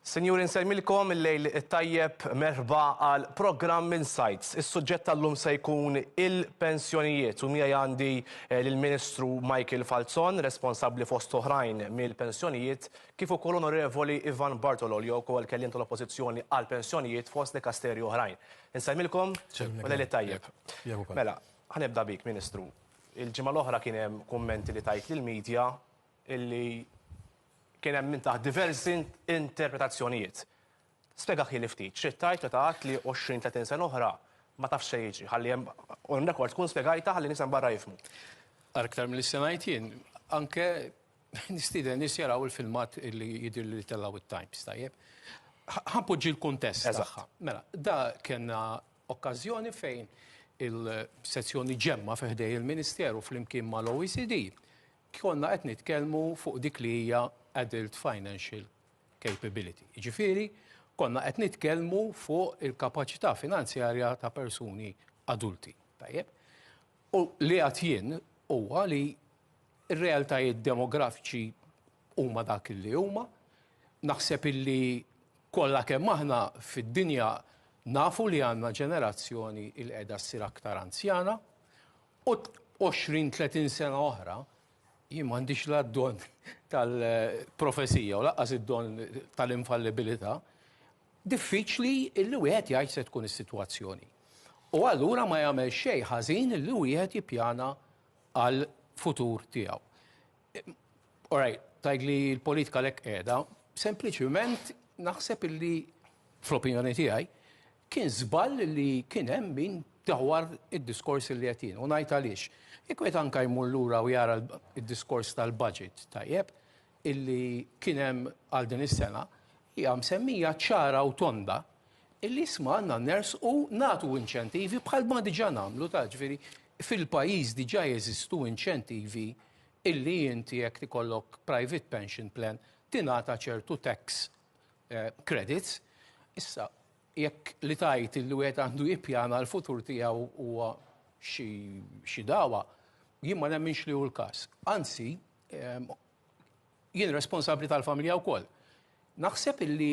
Sinjur insemmilkom il-lejl tajjeb merħba għal Programm Insights. Is-suġġett tal-lum se jkun il-pensjonijiet u miegħi għandi lill-Ministru Michael Falzon, responsabbli fost oħrajn mill-pensjonijiet, kif ukoll Onorevoli Ivan Bartololio, wkoll kelliem tal-Oppożizzjoni għal pensjonijiet fost dikasteri oħrajn. Insemmilkom u lejl tajjeb. Mela, ħanibda bik, Ministru. Il-ġimgħa l-oħra kien hemm kummenti li tajt lill-medja illi kien hemm minn taħt diversi interpretazzjonijiet. Spjegaħ li ftit, xi tajt li tagħt li 20-30 sena oħra ma tafx xejn jiġri, ħalli hemm on record tkun spjegajta ħalli nies hemm barra jifhmu. Aktar mill-senajt jien, anke nistieden nies jaraw il-filmat li jidher li tellgħu it-Times, tajjeb. Ħanpoġġi l-kuntest tagħha. Mela, da kellna okkażjoni fejn il-sezzjoni ġemma fiħdej il-Ministeru flimkien mal-OECD konna qed nitkellmu fuq dik li hija Adult Financial Capability. Jiġifieri, konna qed nitkellmu fuq il-kapaċità finanzjarja ta' persuni adulti. Tajjeb? U li għad jien huwa li r-realtajiet demografiċi huma dak li huma. Naħseb illi kollha kemm aħna fid-dinja nafu li għandna ġenerazzjoni il qiegħda ssir aktar anzjana u 20-30 sena oħra jien m'għandix l-don tal-profesija u laqqas id-don tal-infallibilità, diffiċli illi wieħed jgħid se tkun is-sitwazzjoni. U allura ma jagħmel xejn ħażin illi wieħed jippjana għal futur tiegħu. Alright, tajt li l-politika lek qiegħda, sempliċiment naħseb illi fl-opinjoni tiegħi kien żball li kien hemm min dawar id-diskors li qed jien u ngħid għaliex. Jekk anke jmur lura u jara id-diskors tal-budget tajjeb illi kien hemm għal din is-sena hija msemmija ċara u tonda illi isma' għandna nersqu nagħtu inċentivi bħal ma diġà nagħmlu ġifieri fil-pajjiż diġà jeżistu inċentivi illi inti jekk tikollok private pension plan tingħata ċertu tax credits. Issa jekk li tajt illi wieħed għandu jippjana l-futur tiegħu huwa xi dawa, jien ma nemminx li hu l-każ. Anzi, jien responsabbli tal-familja wkoll. Naħseb illi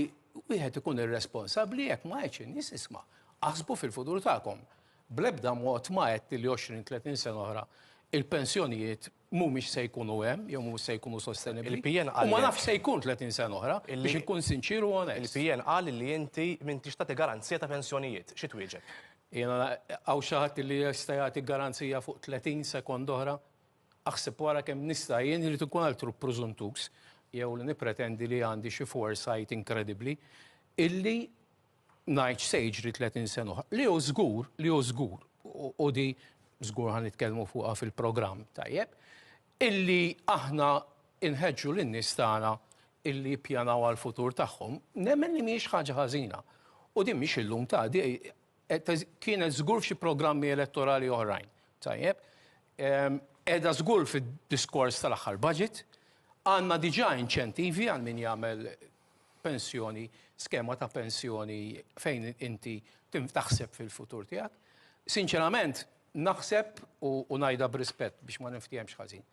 wieħed ikun irresponsabbli jekk ma jgħidx in-nies isma' aħsbu fil-futur tagħkom. Bl-ebda mod ma qed li 20-30 sena oħra il-pensjonijiet mhumiex se jkunu hemm jew mhux se jkunu sostenibbli. U ma nafx se jkun 30 sena oħra biex inkun sinċiru u onest. Il-PN qal li inti m'intix tagħti garanzija ta' pensjonijiet. Xi twieġeb? Jiena hawn xi ħadd li jista' jagħti garanzija fuq 30 sekond oħra, aħseb wara kemm nista' jien irid ikun altru preżuntux jew li nippretendi li għandi xi foresight inkredibbli illi ngħid se jiġri 30 sena oħra. Li hu żgur u di żgur ħan nitkellmu fuqha fil-programm tajjeb, illi aħna inħeġġu lin-nies tagħna illi jippjanaw għall-futur tagħhom, nemmen li mhijiex ħaġa ħażina. U din mhix illum ta' kienet żgur f'xi programmi elettorali oħrajn. Tajjeb, qiegħda żgur fid-diskors tal-aħħar budget, għandna diġà inċentivi għal min jagħmel pensjoni, skema ta' pensjoni fejn inti taħseb fil-futur tiegħek. Sinċerament, naħseb u ngħidha b'rispett biex ma niftehemx ħażin.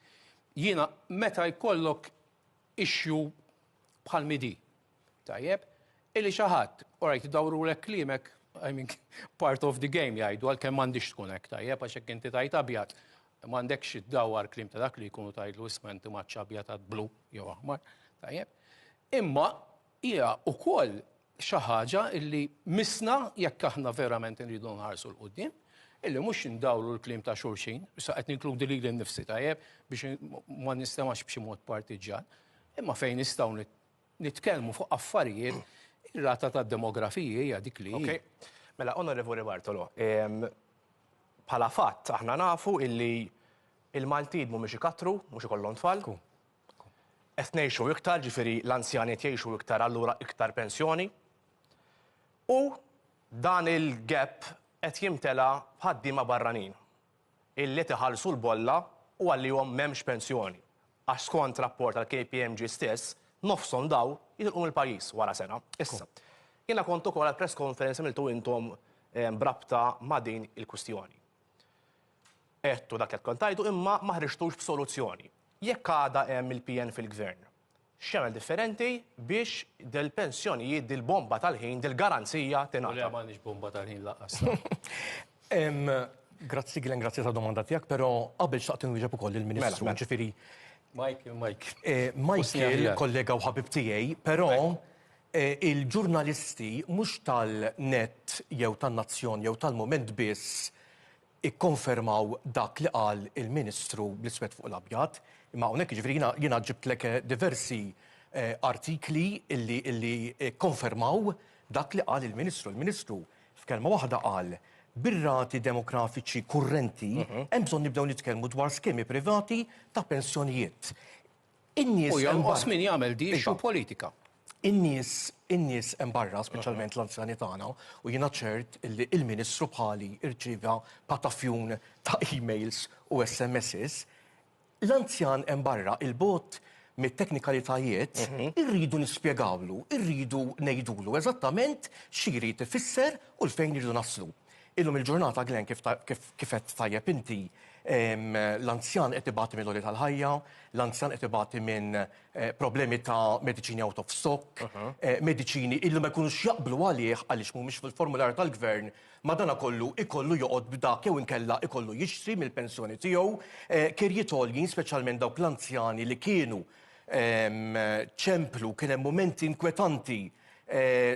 Jiena meta jkollok issue bħal midi, tajjeb, illi xi ħadd, orajt idawrulek kliemek, I mean, part of the game jgħidu għalkemm m'għandix tkun hekk tajjeb għax hekk inti tajt abjad, m'għandekx iddawwar kliem ta' dak li jkunu tgħidlu isma' inti maċċ abjad ta' blu jew aħmar, tajjeb. Imma hija wkoll xi ħaġa illi misna jekk aħna verament irridu nħarsu l-qudiem, illi mhux indawru l-kliem ta' xulxin, issa qed ninkludi lili nnifsi tajjeb biex ma nistemax b'xi mod partiġan, imma fejn nistgħu nitkellmu fuq affarijiet ir-rata tad-demografija hija dik li. Okay. Mela, Onorevoli Bartolo, bħala fatt aħna nafu illi il-Maltin mhumiex ikatru, mhux ikollhom tfal. Qed ngħixu iktar, ġifieri l-anzjaniet jgħixu iktar allura iktar pensjoni. U dan il-gap qed jimtela b'ħaddiema barranin illi tiħallsu l-bolla u għalihom m'hemmx pensjoni. Għax skont rapport tal-KPMG stess, nofshom daw jitilqu mill-pajjiż wara sena. Issa, jiena kont ukoll għall press conference għamiltu intom brabta ma' din il-kwistjoni. Qedtu dak qed kontajtu imma ma ħriġtux b'soluzzjoni. Jekk għadha hemm il-PN fil-gvern, x'jagħmel differenti biex del-pensjonijiet, del-bomba tal-ħin, del-garanzija U li tingħata. għamanix bomba tal-ħin laqqas. Grazzi Glenn, grazzi ta' domanda tiegħek, però qabel xtaqt inwieġeb ukoll il-Ministru, Mela. ġifieri Mike. Michael, kollega u ħabib tiegħi, però il-ġurnalisti mhux tal-net jew tan-Nazzjon jew tal-Mument biss ikkonfermaw dak li qal il-Ministru bl-iswed fuq l-abjad, imma hawnhekk jiġifieri jiena ġibtlek diversi artikli illi konfermaw dak li qal il-Ministru. Il-Ministru f'kelma waħda qal bir-rati demografiċi kurrenti hemm bżonn nibdew nitkellmu dwar skemi privati ta' pensjonijiet. U janqos min jagħmel di xu politika. In-nies hemm barra, speċjalment l-anzjani tagħna, u jiena ċert li il-Ministru bħali irċieva patafjun ta' emails u SMSs. L-anzjan hemm barra il-bot mit-teknikalitajiet irridu nispjegawlu, irridu ngħidulu eżattament x'jrid ifisser u l-fejn irridu naslu. Illum il-ġurnata, Glenn, kif qed tajjeb inti, l-anzjan qed ibati minn l tal-ħajja, l-anzjan qed ibati minn problemi ta' mediċini out of stock, mediċini illi ma jkunux jaqblu għalih għaliex mhumiex fil-formular tal-gvern, ma dana kollu ikollu joqgħod b'dak jew inkella ikollu jixtri mill-pensjoni tiegħu kirjiet għoljin, speċjalment dawk l-anzjani li kienu ċemplu kien hemm momenti inkwetanti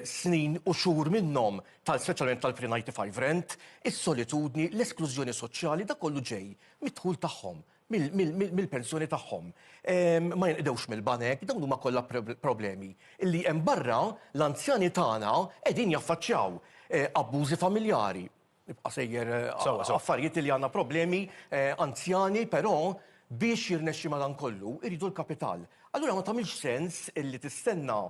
snin u xhur minnhom speċjalment tal-pre-95 rent, is-solitudni, l-esklużjoni soċjali, dak kollu ġej mit-dħul tagħhom, mill-pensjoni tagħhom. Ma jinqdewx mill-banek, dawn huma kollha problemi. Illi hemm barra l-anzjani tagħna qegħdin jaffaċċjaw abbużi familjari. Nibqa' sejjer affarijiet li għandna problemi anzjani, però biex jirnexxi ma dan kollu iridu l-kapital. Allura ma tagħmilx sens illi tistenna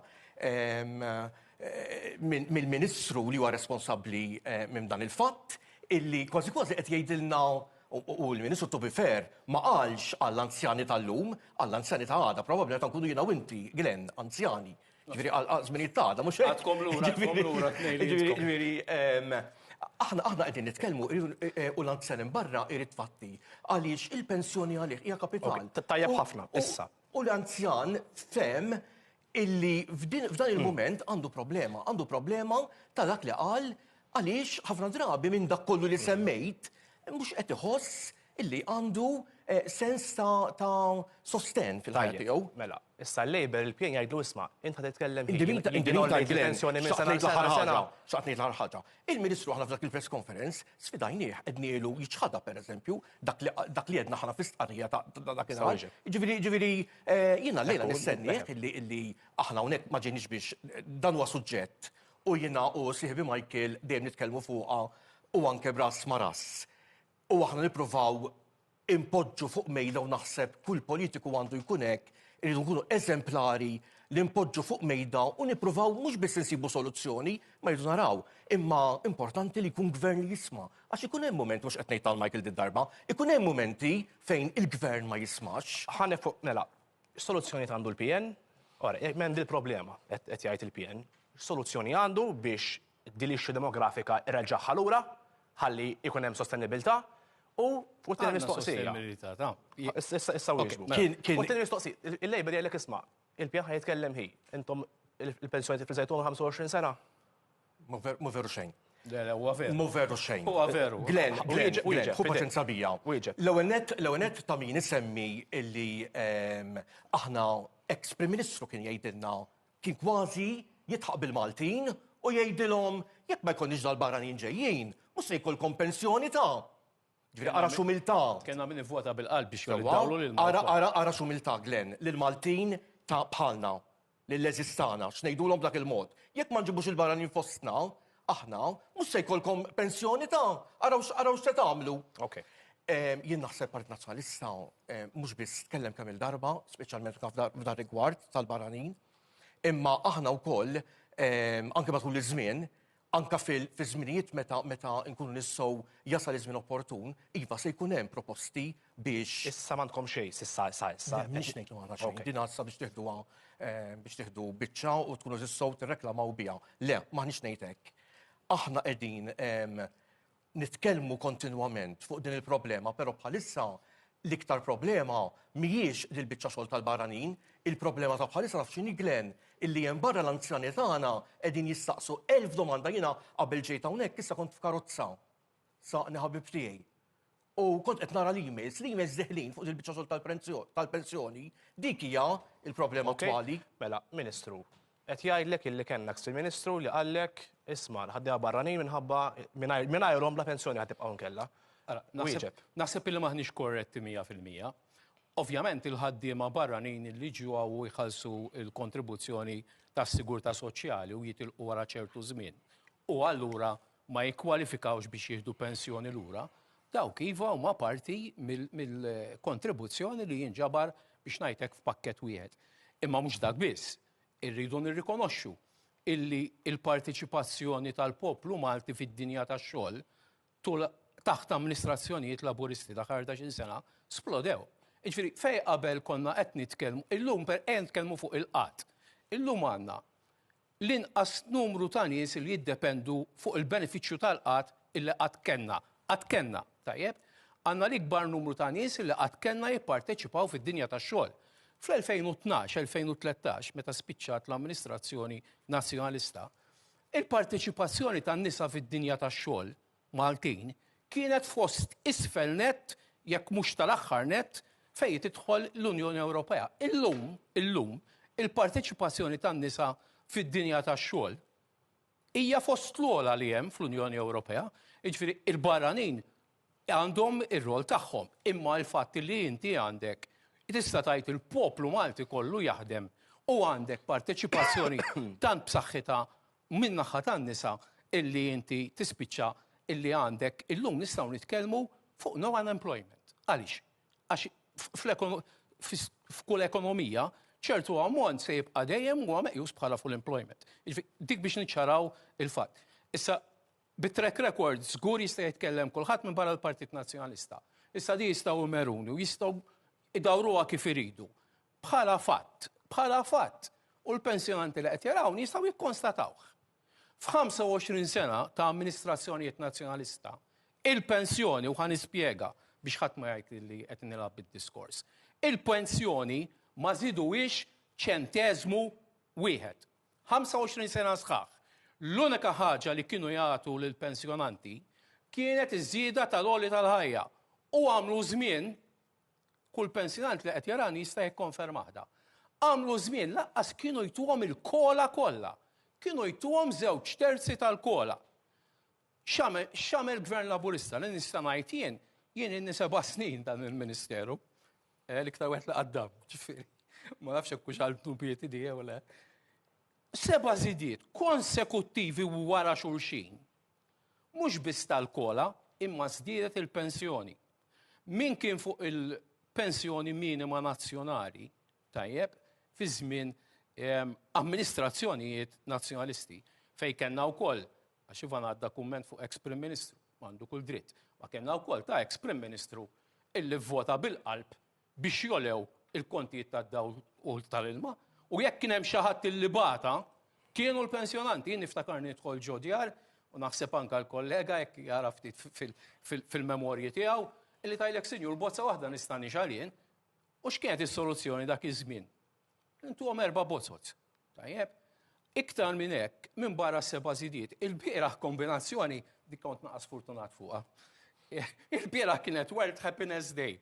mill-Ministru li huwa responsabbli minn dan il-fatt illi kważi qed jgħidilna u l-Ministru to be fair ma qalx għall-anzjani tal-lum, għall-anzjani ta' għada, probabbli qed nkunu jiena u inti, Glenn, anzjani. Ġifieri għal-żminijiet ta' għada mhux hekk. Għadkom lura Ġifieri aħna qegħdin nitkellmu u l-anzjan barra irid fatti għaliex il-pensjoni għalih hija kapital. Tajjeb ħafna, issa. U l-anzjan fem illi f'dan il-moment għandu problema ta' dak li qal għaliex ħafna drabi minn dak kollu li semmejt mhux qed iħoss illi għandu sens ta' sosten fil-ħajja tiegħu. Mela, issa l-Labor il-pjen jgħidlu isma' int ħad titkellem pensjoni minn sena sena. Xaqt ngħid l-aħħar ħaġa. Il-Ministru aħna f'dak il-press conference sfidajnieh qednielu jiċħadha pereżempju dak li għedna ħana fl-istqarrija ta' dakinhar. Ġifieri jiena lejla nistennieh illi aħna hawnhekk ma ġejniex biex dan huwa suġġett u jiena u sieħbi Michael dejjem nitkellmu fuqha u anke b'ras ma' ras. U aħna nippruvaw impoġġu fuq mejda u naħseb kull politiku għandu jkun hekk, irridu nkunu eżemplari li impoġġu fuq mejda u nippruvaw mhux biss insibu soluzzjoni, ma jridu naraw. Imma importanti li jkun gvern li jisma'. Għax ikun hemm mument mhux qed ngħid tal-Michael darba, ikun hemm momenti fejn il-gvern ma jismax. Ħane fuq, mela, soluzzjoni għandu l-PN, ora, m'hemm dil-problema qed jgħid il-PN. Soluzzjoni għandu biex dilixxi demografika irreġġaħħa lura, ħalli ikun hemm sostenibilità. U t-tieni mistoqsija. Issa wieġbu. U t-tieni mistoqsija. Il-Labor jgħidlek isma' il-pjan ħajtkellem hi. Intom il-pensjoni tifriżajtuhom 25 sena? Mu veru xejn. Huwa veru. Mu veru xejn. Huwa veru. Glenn, hu paċenza bija. Wieġeb. L-ewwel nett ta' min isemmi illi aħna ex-Prim Ministru kien jgħidilna kien kważi jitħaq bil-Maltin u jgħidilhom jekk ma jkollniex dal-barranin ġejjin, mhux se jkollkom pensjoni ta' ġifieri ara xumiltà. Kena min ivvota bil-qalb biex jolidawlu lil-Malta. Ara xumiltà, Glenn, lil-Maltin ta' bħalna, lill-Eżistana, x'ngħidulhom b'dak il-mod. Jekk ma nġibux il-barranin fostna, aħna mhux se jkollkom pensjoni ta' araw x'se tagħmlu. Jien naħseb Partit Nazzjonalista mhux biss tkellem kemm il-darba, speċjalment f'dan rigward tal-barranin, imma aħna wkoll anke matul iż-żmien anka fil-żminijiet meta nkunu nistgħu jasal iż-żmien opportun, iva se jkun hemm proposti biex. Issa m'għandkom xejn s'issa. Mhix ngħidlu għandna xejn. Din għassa biex tieħdu biċċa u tkunu tistgħu tirreklamaw biha. Le, m'aħniex ngħid hekk. Aħna qegħdin nitkellmu kontinwament fuq din il-problema, però bħalissa L-iktar problema mhijiex l-biċċa xogħol tal-barranin, il-problema ta' bħalissa naf x'inhi Glenn, illi hemm barra l-anzjani tagħna qegħdin jistaqsu 1000 domanda jiena qabel ġejt hawnhekk issa kont f'karozza. Saqni ħabib tiegħi. U kont qed nara l-emails deħlin fuq il-biċċa xogħol tal-pensjoni, dik hija il-problema attwali. Mela, Ministru, qed jgħidlek illi kellek il-Ministru li qallek isma' ħaddiha barranin minħabba mingħajrhom bla pensjoni ħad tibqgħu nkella. Naħseb li maħniex korretti 100%. Ovvjament il-ħaddiema barranin li ġew u jħallsu l-kontribuzzjoni tas-sigurtà soċjali u jitilqu wara ċertu żmien. U allura ma jikkwalifikawx biex jieħdu pensjoni lura, dawk iva huma parti mill-kontribuzzjoni li jinġabar biex ngħidlek f'pakkett wieħed. Imma mhux dak biss, irridu nirrikonoxxu illi il-partiċipazzjoni tal-poplu Malti fid-dinja tax-xogħol taħt amministrazzjonijiet laburisti ta' 14 sena splodew. Ġifieri fejn qabel konna qed nitkellmu, illum nitkellmu fuq il-qatt. Illum għandna l-inqas numru ta' nies li jiddependu fuq il-benefiċċju tal-qatt illi qatt kenna, tajjeb? Għandna l-ikbar numru ta' nies li qatt kenna jipparteċipaw fid-dinja tax-xogħol. Fl-2012-2013, meta spiċċat l-amministrazzjoni nazzjonalista, il-parteċipazzjoni tan-nisa fid-dinja tax-xogħol Maltin kienet fost isfel net, jekk mhux tal-aħħar net, fejn tidħol l-Unjoni Ewropea. Illum, il-parteċipazzjoni tan-nisa fid-dinja tax-xogħol hija fost l-ogħla li hemm fl-Unjoni Ewropea, jiġifieri il-barranin għandhom ir-rol tagħhom, imma l-fatt li inti għandek tista' tgħid il-poplu Malti kollu jaħdem u għandek parteċipazzjoni tant b'saħħitha min-naħa tan-nisa illi inti tispiċċa illi għandek illum nistgħu nitkellmu fuq no unemployment. Għaliex? Għax f'kull ekonomija ċertu ammont se jibqa' dejjem huwa meqjus bħala full employment. Dik biex niċċaraw il-fatt. Issa bit-track record żgur jista' jitkellem kulħadd minn barra l-Partit Nazzjonalista. Issa di jistgħu meruni u jistgħu idawruha kif iridu. Bħala fatt. U l-pensjonanti li qed jarawni jistgħu jikkonstatawh. F'25 sena ta' amministrazzjonijiet nazzjonalista, il-pensjoni, u ħan nispjega biex ħadd ma jgħid li qed nilgħab bid-diskors, il-pensjoni ma żiduwix ċenteżmu wieħed. 25 sena sħaħ. L-unika ħaġa li kienu jagħtu lill-pensjonanti kienet iż-żieda tal-għoli tal-ħajja. U għamlu żmien, kull pensjonant li qed jarani jista' jikkonfermahda. Għamlu żmien laqqas kienu jtuhom il-kola kollha. Kienu jtuhom 2/3 tal-kola. X'għamel Gvern Laburista li nista' ngħid jien inni 7 snin dan il-Ministeru, l-iktar wieħed li qaddam, ġifieri. Ma nafx hekk hux għall-tubiet idea u le. 7 żidiet konsekuttivi wara xulxin. Mhux biss tal-kola, imma żdiedet il-pensjoni. Min kien fuq il-pensjoni minima nazzjonali, tajjeb, fi żmien amministrazzjonijiet nazzjonalisti fej kellna wkoll, għax Ivan għadda kumment fuq ex-Prim Ministru, m'għandu kull dritt, ma kellna wkoll ta' ex-Prim Ministru illi vvota bil-qalb biex jolew il-kontijiet tad-dawl u tal-ilma, u jekk kien hemm xi ħadd illi bata, kienu l-pensjonanti, jien niftakar nidħol ġodjar, u naħseb anke l-kollega jekk jara ftit fil-memorji tiegħu, illi tajlek sinjur bozza waħda nista' nixalien, u x'kienet is-soluzzjoni dak iż-żmien? Intuhom 4 bozzot. Tajjeb, iktar minn hekk, minn barra 7 żidiet, il-bieraħ kombinazzjoni dik kont naqas fortunat fuqha. Il-bieraħ kienet World Happiness Day.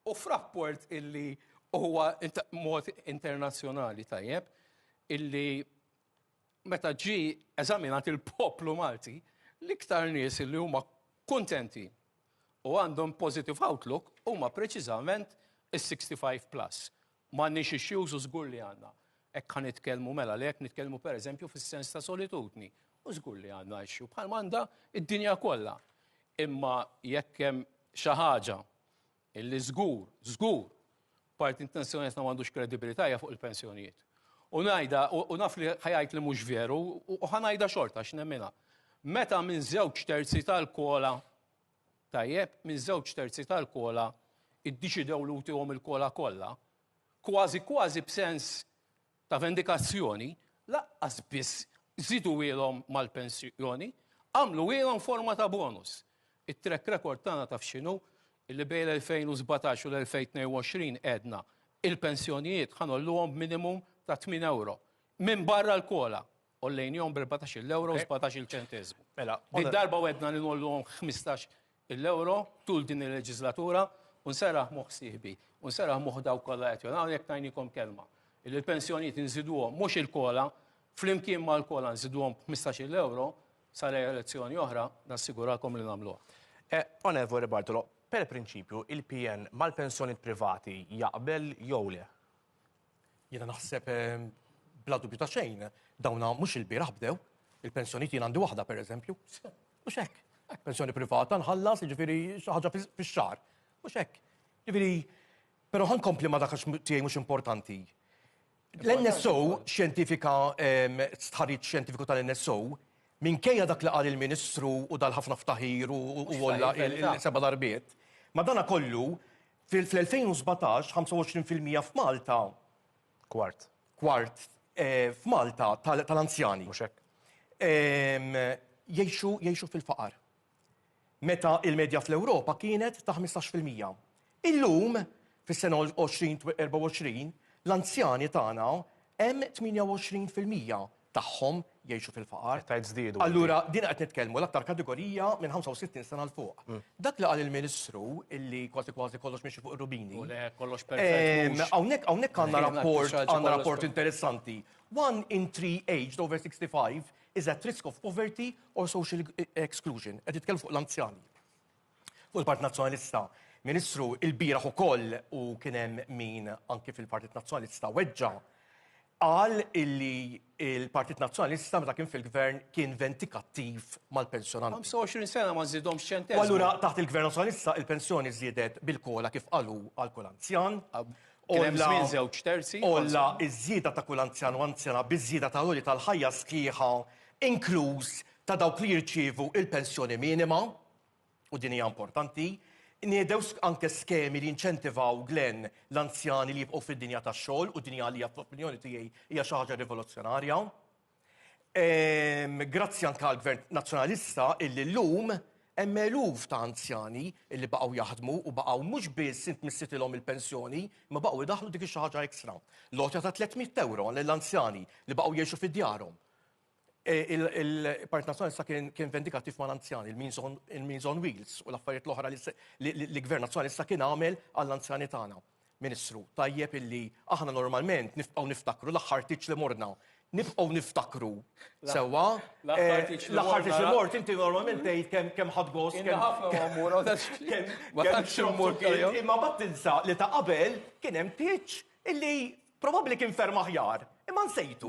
U f'rapport illi huwa mod internazzjonali tajjeb, illi meta ġi eżaminat il-poplu Malti, l-iktar nies illi huma kuntenti u għandhom positive outlook huma preċiżament is-65 plus. M'għandniex issues u żgur li għandna. Hekk ħa nitkellmu mela li hekk nitkellmu pereżempju fis-sens ta' solitudni. U żgur li għandna issue bħal m'għandha id-dinja kollha. Imma jekk hemm xi ħaġa illi żgur parti intenzjonijiet ma m'għandux kredibilità hija fuq il-pensjonijiet. U ngħidha u naf li ħajajt li mhux veru u ħanajda xorta x'nemminha. Meta minn 2/3 tal-kola tajjeb, minn 2/3 tal-kola iddeċidew li utihom il-kola kollha, kważi b'sens ta' vendikazzjoni, laqqas biss żidu ilhom mal-pensjoni, għamlu ilhom forma ta' bonus. It-track record tagħna taf x'inhu, illi bejn l-2017 u l-2022 edna il-pensjonijiet ħanolluhom minimum ta' 8 euro. Minn barra l-kola, ollejnijom b'14 euro u 17 ċentesmu. Mela, Din darba wedna li nolluhom 15 euro tul din il-leġislatura u nseraħ moħsieħbi, u nseraħ moħdaw kollha qed jgħu hawnhekk tajnikom kelma. Il-pensjonijiet nżiduhom mhux il-kola, flimkien mal-kola nżiduhom 15 euro sal elezzjoni oħra nassigurakom li nagħmluha. Onorevoli Bartolo, per prinċipju il-PN mal-pensjonijiet privati jaqbel jew le? Jiena naħseb bla dubju ta' xejn, dawna mhux il-bieraħ bdew, il-pensjonijiet jien għandi waħda pereżempju. Mhux hekk. Pensjoni privata nħallas, jiġifieri xi ħaġa fix-xahar. Mhux hekk. Jiġifieri, però ħankompli ma dak tiegħi mhux importanti. L-NSO xjentifika, stħarriġ xjentifiku tal-NSO, minkejja dak li qal il-Ministru u dal-ħafna ftaħir u walla il-seba' darbiet, ma dana kollu fil-2017 25% f'Malta. Kwart. F'Malta tal-anzjani. Mhux hekk. Jgħixu fil-faqar. Meta il-medja fl-Ewropa kienet ta' 15%. Illum, fis-sena 2024, l-anzjani tagħna hemm 28% tagħhom jgħixu fil-faqar. Tajt żdiedu. Allura din qed nitkellmu l-aktar kategorija minn 65 sena l fuq. Dak li qal il-Ministru illi kważi kollox miexi fuq ir-rubini. Kollox perfett. Hawnhekk għandna rapport interessanti. 1 in 3 aged over 65 is at risk of poverty or social exclusion. Qed jitkellmu fuq l-anzjani. Fuq il-Partit Nazzjonalista, Ministru il-bieraħ ukoll u kien hemm min anke fil-Partit Nazzjonalista weġġa' qal illi il-Partit Nazzjonalista meta kien fil-gvern kien vendikattiv mal-pensjonanti. 25 sena ma nżidhomx ċentesmu. Allura taħt il-Gvern Nazzjonalista il-pensjoni żiedet bil-kola kif qalu għal kull anzjan. Kien hemm żmien żewġ terzi. Olla iż-żieda ta' kull anzjan u anzjana biż-żieda ta' loli tal-ħajja sħiħa inkluż ta' dawk li jirċievu il-pensjoni minima u din hija importanti. Niedew anke skemi li inċentivaw Glenn l-anzjani li jibqgħu fid-dinja tax-xogħol u dinja li fl-opinjoni tiegħi hija xi ħaġa rivoluzzjonarja. Grazzi anke għall-Gvern Nazzjonalista illi llum hemm eluf ta' anzjani illi baqgħu jaħdmu u baqgħu mhux biss intmissietilhom il-pensjoni, ma baqgħu idaħħlu dik xi ħaġa ekstra. Lotja ta' 300 euro lill-anzjani li baqgħu jgħixu fid-djarhom. Il-Partit Nazzjonalista kien vendikattiv mal-anzjani, il-Means on Wheels u l-affarijiet l-oħra li l-Gvern Nazzjonalista kien għamel għall-anzjani tagħna. Ministru, tajjeb illi aħna normalment nibqgħu niftakru l-aħħar tiġ li morna. Nibqgħu niftakru sewwa. L-aħħar tiġ li mort inti normalment tgħid kemm ħadd gost. Imma ma tinsa li ta' qabel kien hemm tiġ illi probabbli kien ferm aħjar. Imma nsejtu.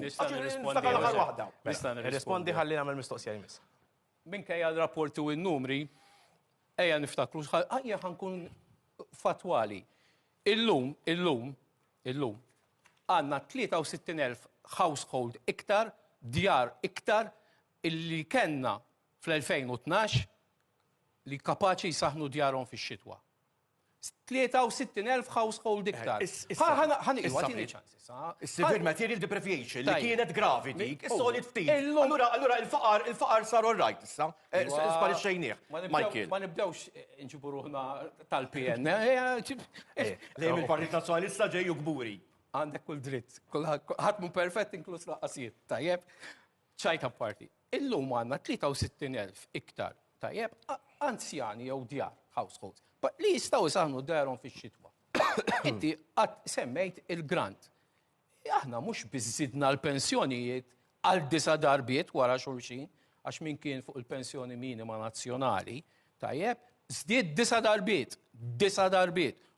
Rispondi ħalli nagħmel mistoqsija jmiss. Minkejja l-rapporti u n-numri, ejja niftakru, ejja ħankun fatwali. Illum, għandna 63,000 household iktar, djar iktar, illi kellna fl-2012 li kapaċi jisaħnu djarhom fix-xitwa. 63,000 household iktar. Is-severe material deprivation li kienet gravi dik, is-solid ftit. Allura il-faqar sar all right issa. Sparixxejnieh. Michael. Ma nibdewx inġibu ruħna tal-PN. Lejn il-Partit Nazzjonalista ġej gburi. Għandek kull dritt. Ħadd mu perfett inkluż laqqasijiet. Tajjeb, ċajta parti. Illum għandna 63,000 iktar. Tajjeb, anzjani jew djar households. Li jistaw jisaħnu d-darom fi xitwa. Inti semmejt il-grant. Aħna mux bizzidna l-pensjonijiet għal 9 darbiet wara xulxin, għax min kien fuq il-pensjoni minima nazzjonali, tajjeb, zdiet 9 darbiet,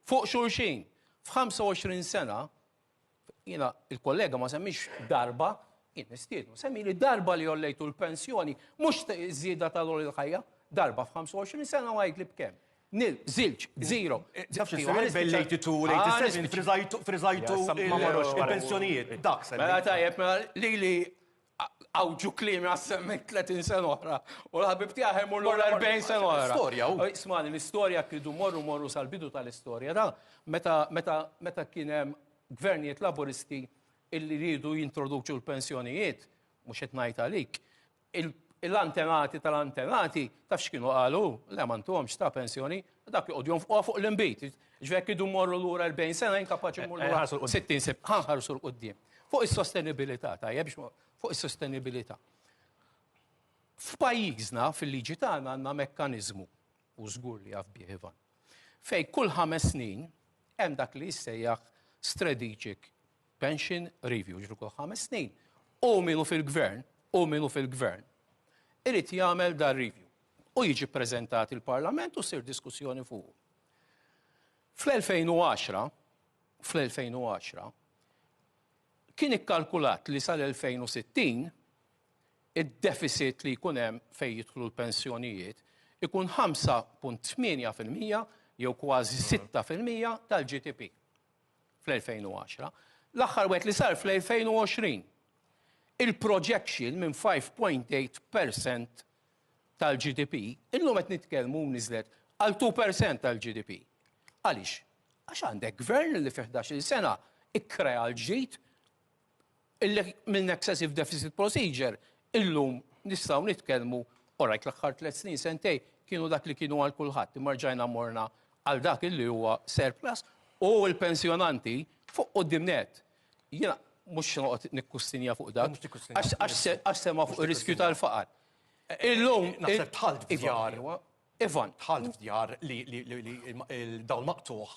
fuq xulxin. F'25 sena, jina il-kollega ma semmix darba, jien nistiednu, semmi li darba li jollejtu l-pensjoni, mux zida tal-għol il-ħajja, darba f'25 sena u għajtlib kem. Nil, zilċ, zero. Bell-82, 87, frizajtu il-pensjonijiet. Dak, mela tajjeb, li għawġu klimi għassemmek 30 sena oħra. U l-ħabib tiegħi morru l-40 sena oħra. Storja. Ismani, l-istorja kidu morru sal-bidu tal-istorja. Meta kien hemm gvernijiet laboristi illi rridu jintroduċu l-pensjonijiet, mhux qed ngħid għalik, l-antenati tal-antenati, taf x'kienu qalu, le ma ntuhomx ta' pensjoni, dak joqgħdu fuq l-imbit. Ġvek idu morru lura 40 sena inkapaċi mmorru lura 60 sib. Ħarsu l-qudiem. Fuq is-sostenibilità, tajjeb, fuq is-sostenibilità. F'pajjiżna fil-liġi tagħna għandna mekkaniżmu u żgur li jaf bih Ivan. Fej kull 5 snin hemm dak li jissejjaħ Strategic Pension Review, ġru kull 5 snin. U minnu fil-gvern, irid jagħmel dar review. U jiġi ppreżentat il-Parlament u sir diskussjoni fuq. Fl-2010 kien ikkalkulat li sal-2060 id-deficit li jkun hemm fejn jidħlu l-pensjonijiet ikun 5.8% jew kważi 6% tal-GDP fl-2010. L-aħħar wet li sar fl-2020 il-projection minn 5.8% tal-GDP, illum qed nitkellmu niżlet għal 2% tal-GDP. Għaliex? Għax għandek gvern li fi 11 sena ikkrea l-ġid illi minn excessive deficit procedure illum nistgħu nitkellmu orajt l-aħħar 3 snin sentej kienu dak li kienu għal kulħadd, imma rġajna morna għal dak illi huwa surplus u l-pensjonanti fuq qudiemnet. Jiena mhux noqgħod nikkustinja fuq dak għax sema fuq ir-riskju tal-faqar. Illum naħseb tħalt f'djar. Ivan. Tħalt f'djar li dawl maqtuħ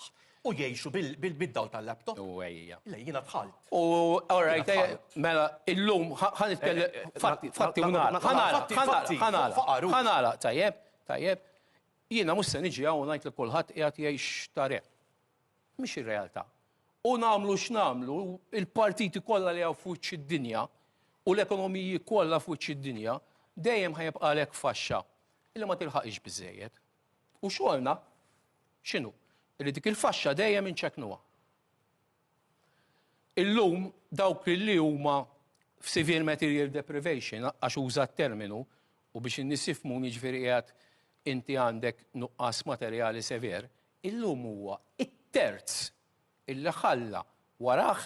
u jgħixu bil-dawl tal-laptop. Jiena tħalt. U alright, mela illum fatti ħanala, tajjeb, jiena mhux se niġi hawn ngħid li kulħadd qiegħed jgħix tare. Mhix ir-realtà. U nagħmlu x'nagħmlu, il-partiti kollha li hawn fuq id-dinja u l-ekonomiji kollha fuq id-dinja dejjem ħajibqalek faxxa illi ma tilħaqix biżejjed. U xogħolna x'inhu? Li dik il-faxxa dejjem inċekknuha. Illum dawk li huma f'severe material deprivation għax uża t-terminu u biex in-nies jifhmu jiġifieri qiegħed inti għandek nuqqas materjali sever, illum huwa it-terz illi ħalla warah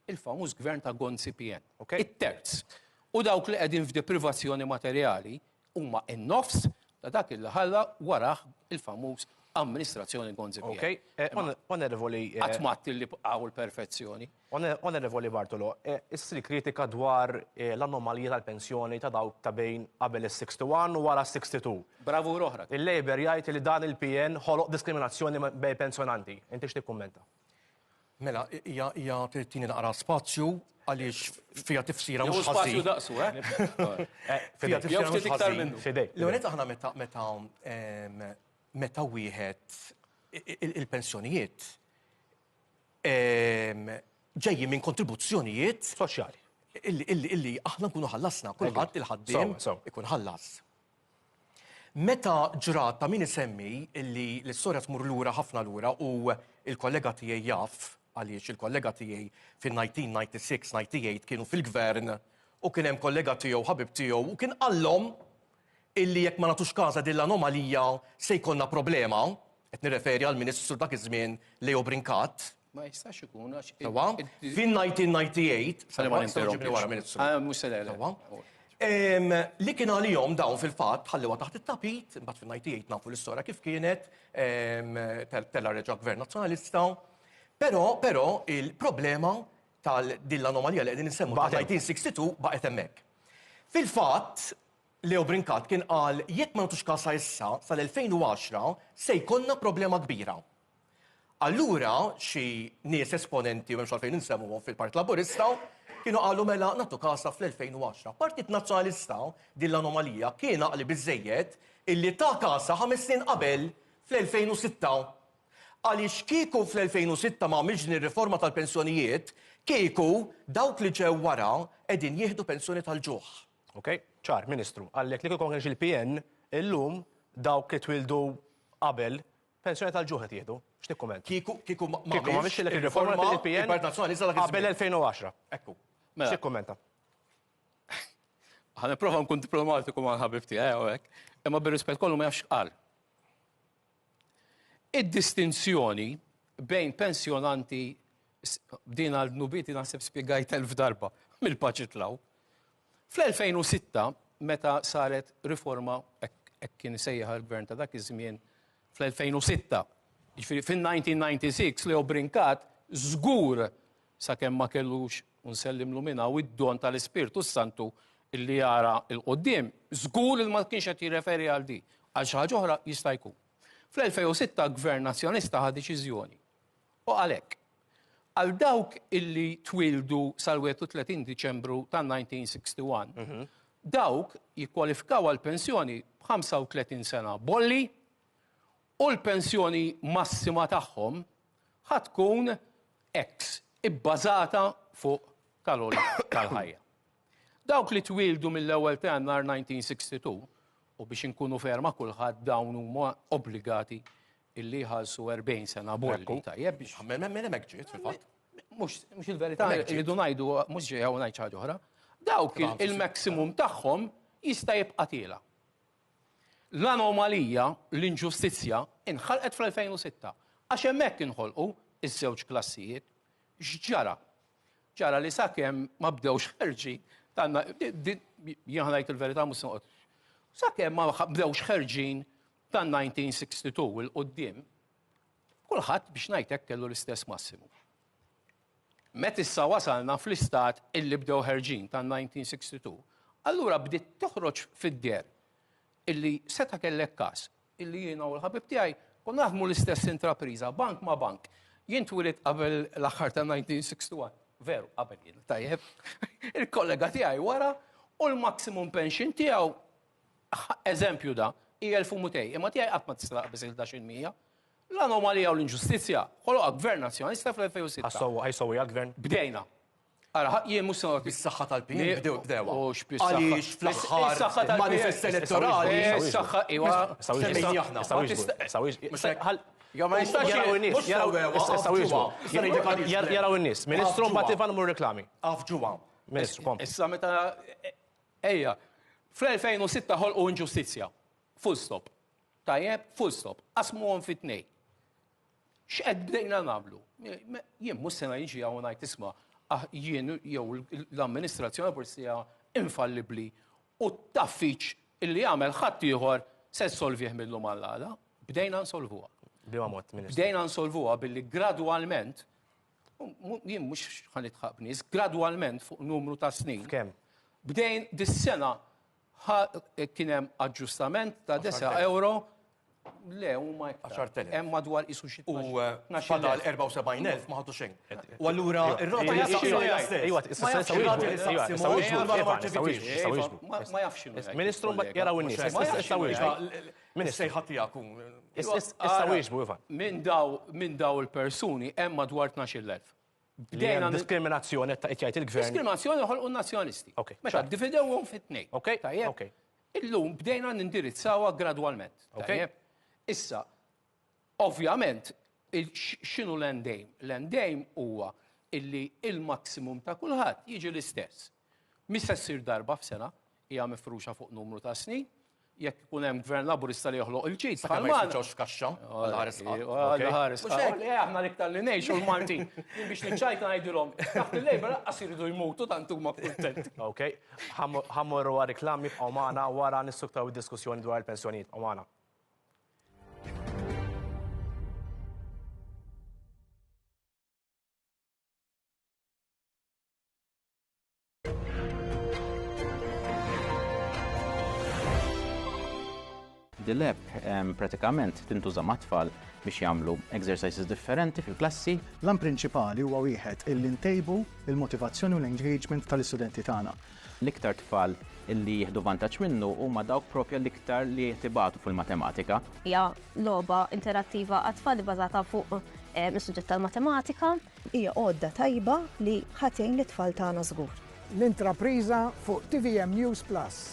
il-famuż gvern ta' Gonzi PN. It-terz. U dawk li qegħdin f'deprivazzjoni materjali huma n-nofs ta' dak il ħalla warah il-famuż amministrazzjoni Gonzi PN. Onorevoli. Għatmat li għaw l-perfezzjoni. Onorevoli Bartolo, issri kritika dwar l-anomalija tal-pensjoni ta' dawk ta' bejn qabel is-61 u wara 62. Bravu roħra. Il-Labor jgħid li dan il-PN ħoloq diskriminazzjoni bejn pensjonanti. Inti x'tikkummenta? Mela, hija tini naqra spazju għaliex fija tifsira mhux ħażin. Spazju daqsu, Fija tifsira mhux ħażin. Fidej. L-għonet aħna meta wieħed il-pensjonijiet ġejjin minn kontribuzzjonijiet soċjali. Illi aħna nkunu ħallasna, kulħadd il-ħaddiem ikun ħallas. Meta ġrat ta' min isemmi illi l-istorja tmur lura ħafna lura u il-kollega tiegħi jaf għaliex il-kollega tiegħi fin-1996-98 kienu fil-gvern u kien hemm kollega tiegħu ħabib tiegħu u kien qallhom illi jekk ma nagħtux każa din l-anomalija se jkollna problema, qed nirreferi għal Ministru dak iż-żmien Leo Brincat. Ma jistax ikun għax. Fin-1998, li kien għalihom dawn fil-fatt ħalliwa taħt it-tapit, imbagħad fin-98 nafu l-istorja kif kienet, tella reġa' Gvern Nazzjonalista. Però il-problema tal-din l-anomalija li qegħdin insemmu tal-1962 baqgħet hemmhekk. Fil-fatt, Leo Brincat kien qal jekk ma nagħtux każa issa sal-2010 se jkollna problema kbira. Allura xi nies esponenti u m'hemmx għalfejn insemmuhom fil-Partit Laburista kienu qalu mela nagħtu każa fl-2010. Partit Nazzjonalista din l-anomalija kien għaqli biżżejjed illi ta' każa 5 snin qabel fl-2006. Għaliex kieku fl-2006 ma għamilx ir-riforma tal-pensjonijiet, kieku dawk li ġew wara qegħdin jieħdu pensjoni tal-ġuħ. ċar, Ministru, għallek li kikon il-PN, illum dawk li twildu qabel pensjoni tal-ġuħ qed jieħdu. X'tikkumment? Kieku ma mhix il-riforma tal-PN qabel 2010. Ekku. X'tikkummenta? Ħa nipprova nkun diplomatiku ma' ħabib tiegħi hekk, imma bir-rispett kollu ma jafx qal. Id-distinzjoni bejn pensjonanti din għal-nubieti naħseb spjegajt 1000 darba mill-paċitlaw. Fl-2006 meta saret riforma hekk kien isejjaħ il-gvern ta' dak iż-żmien fl-2006. Jiġifieri fin-1996 Leo Brincat żgur sakemm ma kellux unsellimlu minna u id-don tal-Ispirtu Santu illi jara il-qoddim, żgur il ma kienx qed jirreferi għal di, għal xi ħaġa oħra jista' jkun. Fl-2006 Gvern Nazzjonista ħad deċiżjoni. U għalhekk, għal dawk illi twildu sal-31 Diċembru tan-1961, dawk jikkwalifikaw għal pensjoni b'35 sena bolli u l-pensjoni massima tagħhom ħad tkun X, ibbażata fuq kaloli tal-ħajja. Dawk li twildu mill-ewwel ta' Jannar 1962 u biex inkunu ferma kulħadd dawn huma obbligati illi ħalsu 40 sena bolli tajjeb biex. Minn hemmhekk ġiet fil-fatt. Mhux il-verità irridu ngħidu mhux ġejja ngħid xi ħaġa oħra. Dawk il-maximum tagħhom jista' jibqa' tiela. L-anomalija, l-inġustizzja inħalqet fl-2006 għax hemmhekk inħolqu iż-żewġ klassijiet. X'ġara? Ġara li sakemm ma bdewx ħerġi tanna jien ngħid il-verità mhux noqgħod. Sakemm ma bdewx ħerġin tan-1962 il-qudiem, kulħadd biex ngħid hekk kellu l-istess massimu. Meta issa wasalna fl-istat illi bdew ħerġin tan-1962, allura bdiet toħroġ fid-der illi seta' kellek każ illi jiena u l-ħabib tiegħi konna naħdmu l-istess intrapriża, bank ma' bank. Jien twilit qabel l-aħħar ta' 1961. Veru, qabel jien, tajjeb. Il-kollega tiegħi wara u l-maximum pension tiegħu, eżempju da, hija 1200, imma tiegħi qatt ma tista' biss il-11%. L-anomalija u l-inġustizzja ħoloqa Gvern Nazzjonista fl-2006. Ħajsowi għal-gvern? Bdejna. Ara, jien mhux se Bis-saħħa tal-pin bdewa. Għaliex fl-aħħar manifest elettorali. Is-saħħa iwa. Jaraw in-nies. Ministru mbagħad Ivan mur reklami. Afġuha. Ministru, kom. Issa meta ejja, fl-2006 ħolqu inġustizzja. Full stop. Tajjeb, full stop. Qasmuhom fit-tnejn. X'qed bdejna nagħmlu? Jien mhux se jiġi hawn ngħid isma' jien jew l-amministrazzjoni Porzija infallibbli u taffiċ illi jagħmel ħadd ieħor se solvih mill-lum għall-għada. Bdejna nsolvuha. Bdejna nsolvuha billi gradwalment, jien mhux ħanitħaq nies, gradwalment fuq numru ta' snin. Kemm? Bdejn dis-sena kien hemm aġġustament ta' 9 euro. Le, huma iktar. Hemm madwar isu xi U fadal 74,000 ma ħadtu xejn. U allura ir-rota ma jafx x'inhu. Ministru jaraw in-nies. Ministru tiegħek issa wieġbu Ivan. Minn daw il-persuni hemm madwar 12,000. Bdejna diskriminazzjoni ta' jgħid il-gvern. Diskriminazzjoni ħolqu n-nazzjonisti. Meta ddividewhom fit-tnejn. Tajjeb. Illum bdejna nindirizzawha gradwalment. Tajjeb. Issa, ovvjament, x'inhu l-endgame? L-endgame huwa illi il-maksimum ta' kulħadd jiġi l-istess. Mista ssir darba f'sena, hija mifruxa fuq numru ta' snin, jekk ikun hemm gvern laburista li joħloq il-ġid. Bħal ma jispiċċawx f'kaxxa. Ħares. Aħna l-iktar li ngħixu l-Maltin. Biex niċċajt ngħidilhom, taħt il-lejba laqqas iridu jmutu tant huma kuntenti. Okej, ħammorru għal reklami b'qgħu magħna wara nissuktaw id-diskussjoni dwar il-pensjonijiet b'qgħu magħna. Dil-app pratikament tintuża mat-tfal biex jagħmlu exercises differenti fil-klassi. L-an prinċipali huwa wieħed illi ntejbu il-motivazzjoni u l-engagement tal-istudenti tagħna. L-iktar tfal illi jieħdu vantaġġ minnu huma dawk propja l-iktar li jtibatu fil-matematika. Hija logħba interattiva għat-tfal bbażata fuq is-suġġett tal-matematika. Hija għodda tajba li ħatejn l-tfal tagħna żgur. L-intrapriża fuq TVM News Plus.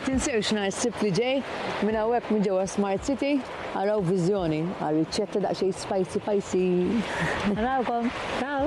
Tinsewx nhar is-sibt li ġej minn hawnhekk minn ġewwa Smart City araw viżjoni għal riċetta daqsxejn spicy. Narawkom. Ciao.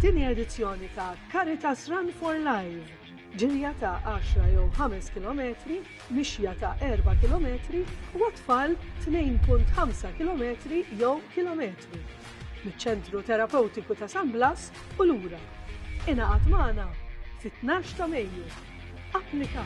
it-tieni edizzjoni ta' Caritas Run for Life. Ġirja ta' 10 jew 5 km, mixja ta' 4 km u għatfall 2.5 km jew kilometru. Miċ-ċentru terapeutiku ta' San Blas u lura. Ingħaqad magħna fit-12 ta' Mejju. Applika.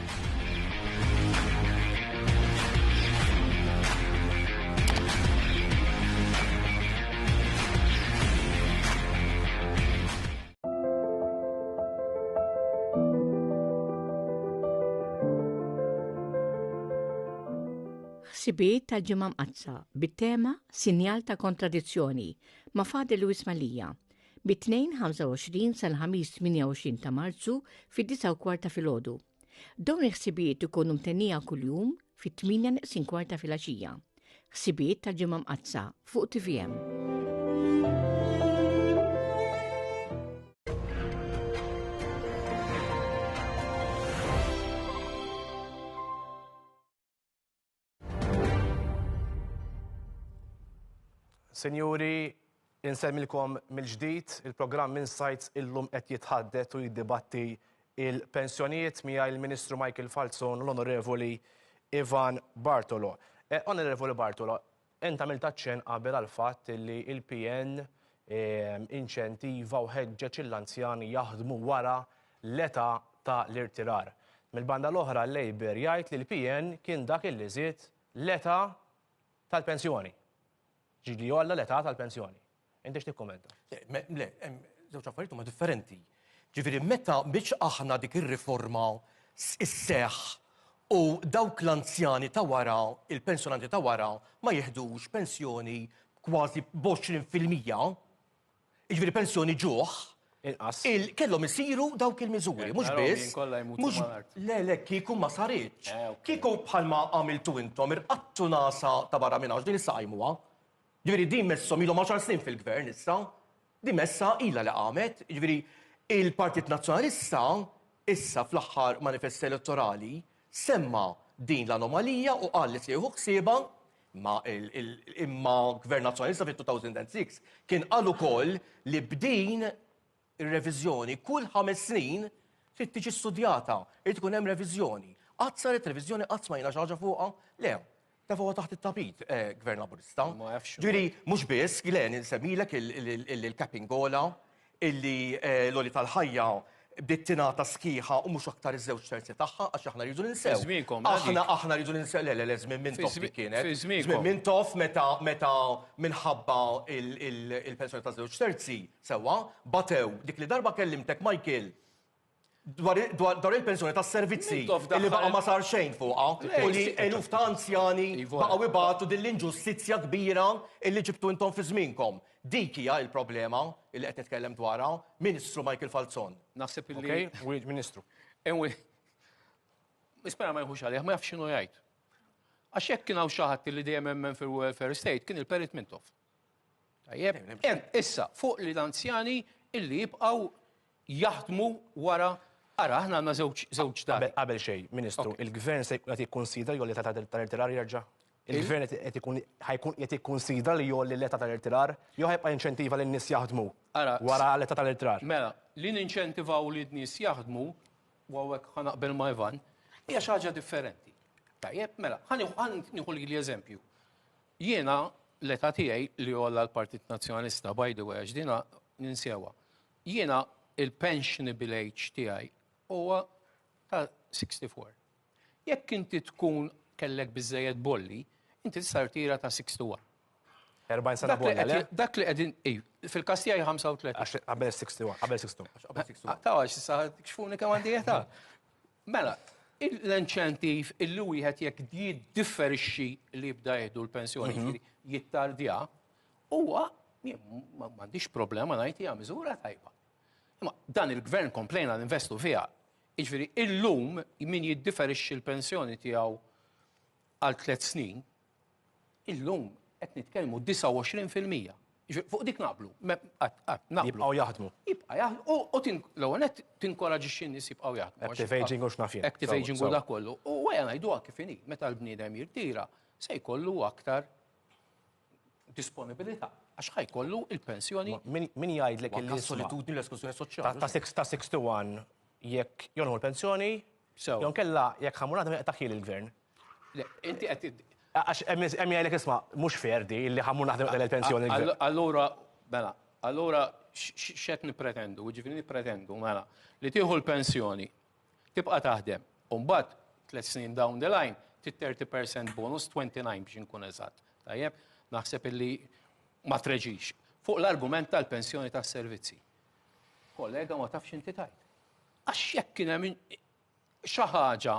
Ħsibiet tal-ġimgħa mqazza bit-tema Sinjal ta' kontradizzjoni ma' Fader Luis Malija bit-2-25 sal-ħamis 28 ta' Marzu fid-9:15 ta' filgħodu. Dawn il-ħsibiet ikunu mtennija kuljum fit-8:15 filgħaxija. Ħsibiet tal-ġimgħa mqazza fuq TVM. Senjuri, insemmilkom mill-ġdid, il-programm Insights illum qed jitħaddet u jiddibatti il-pensjonijiet miegħi il-Ministru Michael Falzon u l-Onorevoli Ivan Bartolo. Onorevoli Bartolo, int għamilt ċen qabel għal fatt li il-PN inċentiva u ħeġġeġ l-anzjani jaħdmu wara l-età ta' l-irtirar. Mill-banda l-oħra l-Labor jgħid li l-PN kien dak il-li żied l-età tal-pensjoni. Ġili jolla l-età tal-pensjoni. Inti x'tikkommenta? Le, żewġ affarijiet huma differenti. Ġifieri meta biex aħna dik ir-riforma isseħħ u dawk l-anzjani ta' wara, il-pensjonanti ta' wara ma jeħdux pensjoni kważi b'20%, jiġifieri pensjoni ġuħ, kellhom isiru dawk il-miżuri, mhux biss. Le, kieku ma saritx. Kieku bħalma għamiltu intom irqattu nasa ta' barra minn din issa qajmuha. Ġifieri din messhom ilhom 10 snin fil-gvern issa, din messa ilha li qamet, ġifieri il-Partit Nazzjonalista issa fl-aħħar manifest elettorali semma din l-anomalija u qal li sejħu ħsiebha imma Gvern Nazzjonalista fit-2006 kien qal ukoll li b'din ir-reviżjoni kull 5 snin trid tiġi studjata, irid ikun hemm reviżjoni. Qatt saret reviżjoni qatt ma jiena xi ħaġa fuqha, le. Tafu taħt it-tapit, Gvern Laburista. Ġifieri mhux biss, Glen insemmilek il-Kapingola, illi l-oli tal-ħajja bdiet tingħata sħiħa u mhux aktar iż-żewġ terzi tagħha għax aħna rridu ninsew. Aħna rridu ninsew le żmien minn tof li kienet. Żmien minn tof meta minħabba il-pensjoni ta' żewġ terzi sewwa batew dik li darba kellimtek Michael dwar il-pensjoni tas servizzi li baqa ma sar xejn fuqha u li eluf ta' anzjani baqgħu ibatu din l-inġustizzja kbira illi ġibtu intom fi żmienkom. Dik hija l-problema li qed nitkellem dwarha Ministru Michael Falzon. Naħseb illi Ministru. Ispera ma jħux għalih, ma jafx x'inhu jgħid. Għax hekk kien hawn xi ħadd li dejjem hemm fil-welfare state kien il-Perit Mintoff. Tajjeb, issa fuq li l-anzjani illi jibqgħu jaħdmu wara. Ara, aħna għandna żewġ dar. Qabel xejn, Ministru, il-Gvern se qed jikkunsidra li l-età tal-irtirar jerġa'? Il-Gvern ħajkun qed jikkunsidra li jolli l-età tal-irtirar jew ħajbqa' inċentiva lin-nies jaħdmu wara l-età tal-irtirar? Mela, li ninċentivaw li n-nies jaħdmu u hawnhekk ħanaqbel ma' Ivan hija xi ħaġa differenti. Tajjeb, mela, ħanieħu li eżempju. Jiena l-età tiegħi li jolla l-Partit Nazzjonalista by the way għax dina ninsewha. Jiena il-pensionable age tiegħi huwa ta' 64. Jekk inti tkun kellek biżżejjed bolli, inti tista' tira ta' 61. 40 sena bolla, le? Dak li qegħdin fil-każ tiegħi 35. Qabel 61. Ta' għax issa xfuni kemm għandi età. Mela, l-inċentiv illi wieħed jekk jiddifferixxi li jibda jieħdu l-pensjoni jittardja, huwa m'għandix problema ngħid hija miżura tajba. Imma dan il-Gvern komplejna l-investu fiha. Jiġifieri illum min jiddifferixxi l-pensjoni tiegħu għal 3 snin, illum qed nitkellmu 29%. Jiġifieri fuq dik naqblu. Jibqgħu jaħdmu. Jibqa' jaħdmu u l-ewwel qed tinkoraġixxi n-nies jibqgħu jaħdmu. Active aging u x'naf jien. Active aging u dak kollu. U għajja ngħiduha kif inhi, meta l-bniedem jirtira se jkollu aktar disponibilità. Għax ħajkollu il-pensjoni. Min jgħidlek il-solitudni l-esklużjoni soċjali. Ta' 61 jekk jonħu l-pensjoni, jon kella jekk ħamur għadhom taħħil il-gvern. Inti qed Għax hemm jgħidlek isma' mhux ferdi li ħamur naħdem il-pensjoni. Allura, mela, allura x'qed nippretendu, ġifieri nippretendu mela li tieħu l-pensjoni, tibqa' taħdem, u mbagħad 3 snin down the line, 30% bonus, 29 biex inkun eżatt. Tajjeb, naħseb illi ma treġix. Fuq l-argument tal-pensjoni tas-servizzi. Kollega ma tafx inti tajt. Għax jekk kien hemm xi ħaġa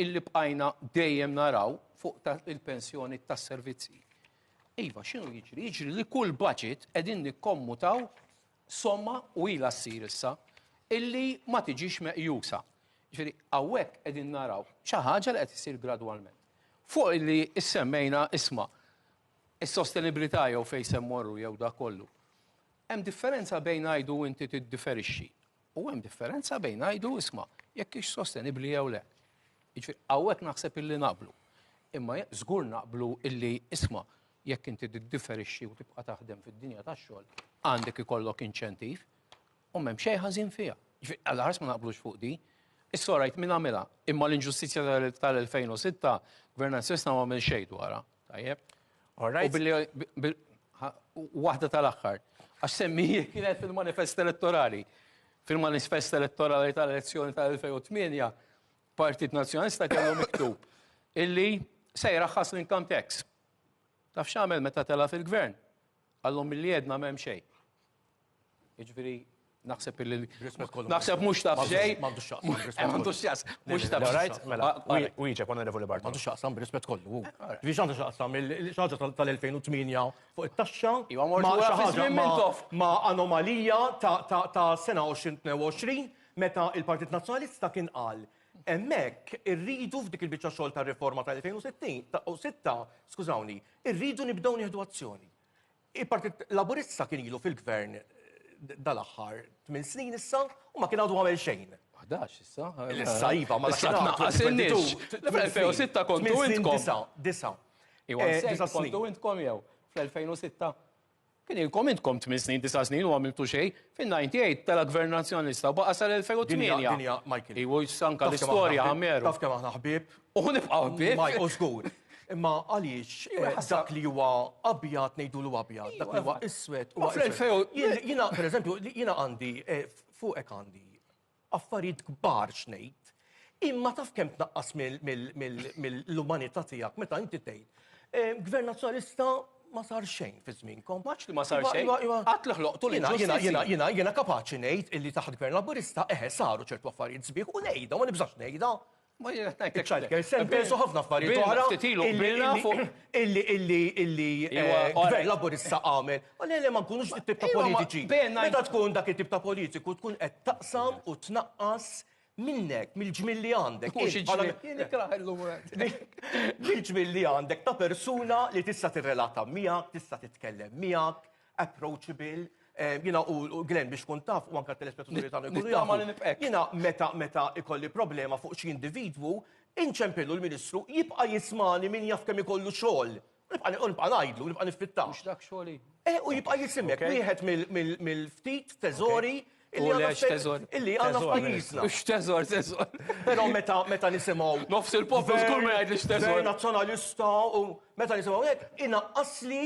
illi bqajna dejjem naraw fuq il-pensjoni tas-servizzi. Iva, x'inhu jiġri? Jiġri li kull budget qegħdin nikkommutaw somma u ilha ssir issa illi ma tiġix meqjusa. Ġifieri hawnhekk qegħdin naraw xi ħaġa li qed isir gradwalment. Fuq illi issemmejna isma' is-sostenibilità jew fejn se mmorru jew da kollu. Hemm differenza bejn ngħidu inti tiddiferixxi u hemm differenza bejn ngħidu isma' jekk hix sostenibbli jew le. Jiġifieri hawnhekk naħseb illi naqblu. Imma żgur naqblu illi isma' jekk inti tiddiferixxi u tibqa' taħdem fid-dinja tax-xogħol għandek ikollok inċentiv u m'hemm xejn ħażin fiha. Jiġifieri għall-ħars ma naqblux fuq di. Issa rajt min għamilha, imma l-inġustizzja tal-2006 gvern nazzjonista ma għamel xejn dwarha. Tajjeb? U billi waħda tal-aħħar, għax semmijie kienet fil-manifest elettorali. Fil-manifest elettorali tal-elezzjoni tal-2008, Partit Nazzjonalista kellu miktub illi se jraħħas l-income tax. Taf x'għamel meta tela fil-gvern? Għallhom milli jedna m'hemm xejn. Jiġifieri naħseb illi naħseb mhux taf xejn. M'għandux x'jaqs. Mhux taf Right, mela, wieġeb Onorevoli Barton. M'għandux x'jaqsam b'rispett kollu. Biex għandu x'jaqsam il-ħaġa tal-2008 fuq it-taxxa ma' anomalija ta' sena 2022 meta il-Partit Nazzjonalista kien qal hemmhekk irridu f'dik il-biċċa xogħol tar-riforma tal-2006, skużawni, irridu nibdew nieħdu azzjoni. Il-Partit Laburista kien ilu fil-gvern dal-aħħar 8 snin issa u ma kien għadu għamel xejn. 11 issa. Issa iva ma naqqas in-nies. Fl-2006 kontu intkom. Disa. Iwa kontu intkom jew fl-2006. Kien ilkom intkom 8 snin, 9 snin u għamiltu xejn. Fin-98 tal-Gvern Nazzjonalista u baqa sal-2008. Dinja, Michael. Iwa sanka l-istorja ħammeru. Taf kemm aħna ħbieb. U nibqgħu ħbieb. Michael żgur. Imma għaliex dak li huwa abjad ngħidulu abjad, dak li huwa iswed huwa iswed. Jiena pereżempju jiena għandi fuqek għandi affarijiet kbar x'ngħid, imma taf kemm tnaqqas mill-umanità tiegħek meta inti tgħid Gvern Nazzjonalista ma sar xejn fi żmienkom. Maċ li ma sar xejn. Qatt li ħloqtu l-inġustizzja. Jiena kapaċi ngħid illi taħt Gvern Laburista saru ċertu affarijiet sbieħ u ngħidha ma nibżax ngħidha. Ma jgħetajk pensu ħafna affarijiet oħra illi Gvern Laburista għamel. Għalli ma nkunux it-tip ta' politiċi. Meta tkun dak it-tip ta' politiku tkun qed taqsam u tnaqqas minnek, mill-ġmil li għandek. Mill-ġmil li għandek ta' persuna li tista' tirrelata miegħek, tista' titkellem miegħek, approachable. Jina u Glenn biex kun taf u anka telespettaturi tagħna jkunu jafu. Jina meta ikolli problema fuq xi individwu, inċempillu l-Ministru jibqa' jismani min jaf kemm ikollu xogħol. Nibqa' ngħidlu, nibqa' niffittaw. Mhux dak xogħli. U jibqa' jisimek wieħed mill-ftit teżori illi għandna f'pajjiżna. X'teżor, teżor. Però meta nisimgħu nofs il-poplu żgur ma jgħidlix teżor. Gvern nazzjonalista u meta nisimgħu hekk inaqqasli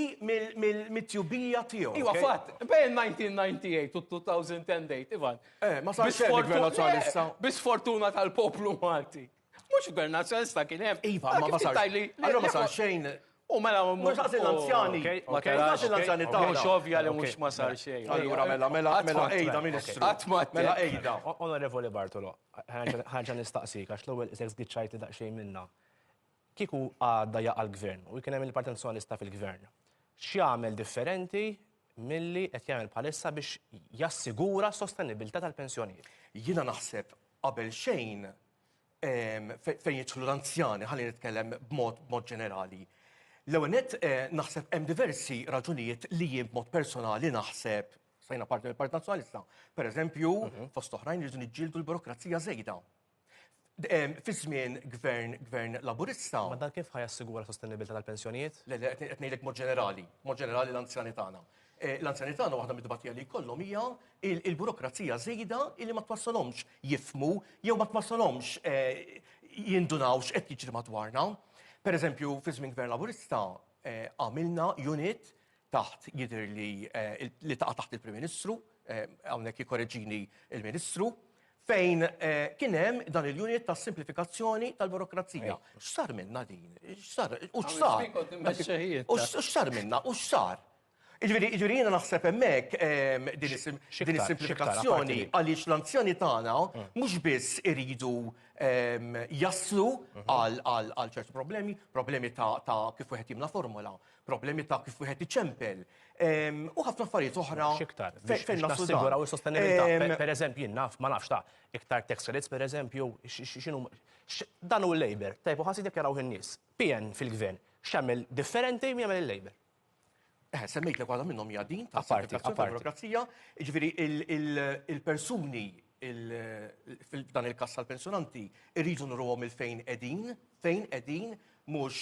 mill-mitjubija tiegħu. Iwa fatt, bejn 1998 u 2010 date, Ivan. Ma sar xejn il-Gvern Nazzjonalista. Bis-fortuna tal-poplu Malti. Mhux il-Gvern Nazzjonalista kien hemm. Iva, ma sar. Allura ma sar xejn. U mela mhux ħażin l-anzjani. Ma kellx l-anzjani tagħna. Mhux ovvja li mhux ma sar xejn. Allura mela ejda Ministru. Mela ejda. Onorevoli Bartolo, ħaġa nistaqsik għax l-ewwel isek żgiċċajti daqsxejn minna. Kieku għadda jaqa' l-Gvern u kien hemm il-Partit Nazzjonalista fil-Gvern. X'jagħmel differenti milli qed jagħmel bħalissa biex jassigura s-sostenibilità tal-pensjonijiet? Jiena naħseb qabel xejn fejn jidħlu l-anzjani, ħalli nitkellem b'mod ġenerali. L-ewwel nett naħseb hemm diversi raġunijiet li jien b'mod personali naħseb sajna parti mill-Partit Nazzjonalista. Pereżempju, fost oħrajn irridu niġġieldu l-burokrazija żejda. Fi żmien gvern Laburista. Ma dan kif ħajassigura s-sostenibilità tal-pensjonijiet? Le, qed ngħidlek mod ġenerali l-anzjani tagħna. l-anzjani tagħna waħda mid-dibattija li jkollhom hija il-burokrazija żejda illi ma twassalhomx jifmu jew ma twassalhomx jindunaw x'qed jiġri madwarna. Pereżempju, fi żmien Gvern Laburista għamilna unit taħt jidher li taqa' taħt il-Prim Ministru, hawnhekk jikkoreġġini il-Ministru, fejn kien hemm dan il-unit ta' simplifikazzjoni tal-burokrazija. X'sar minnha din? X'sar minnha? U x'sar? Jiġifieri jiena naħseb hemmhekk din is-simplifikazzjoni għaliex l-anzjani tagħna mhux biss iridu jaslu għal ċertu problemi ta' kif wieħed jimla formula, problemi ta' kif wieħed iċempel, u ħafna affarijiet oħra fejn nassiguraw is-sostenibilità. Pereżempju, jien ma nafx ta' iktar tax credits, pereżempju, x'inhu dan hu l-Labor. Tajb, ħassi jaraw in-nies. PN fil-gvern x'għamel differenti min jagħmel il-Labor. Semmejt li għadha minnhom hija din ta' burokrazija, jiġifieri il-persuni f'dan il-każ tal-pensjonanti irridu nruhom il-fejn qegħdin mhux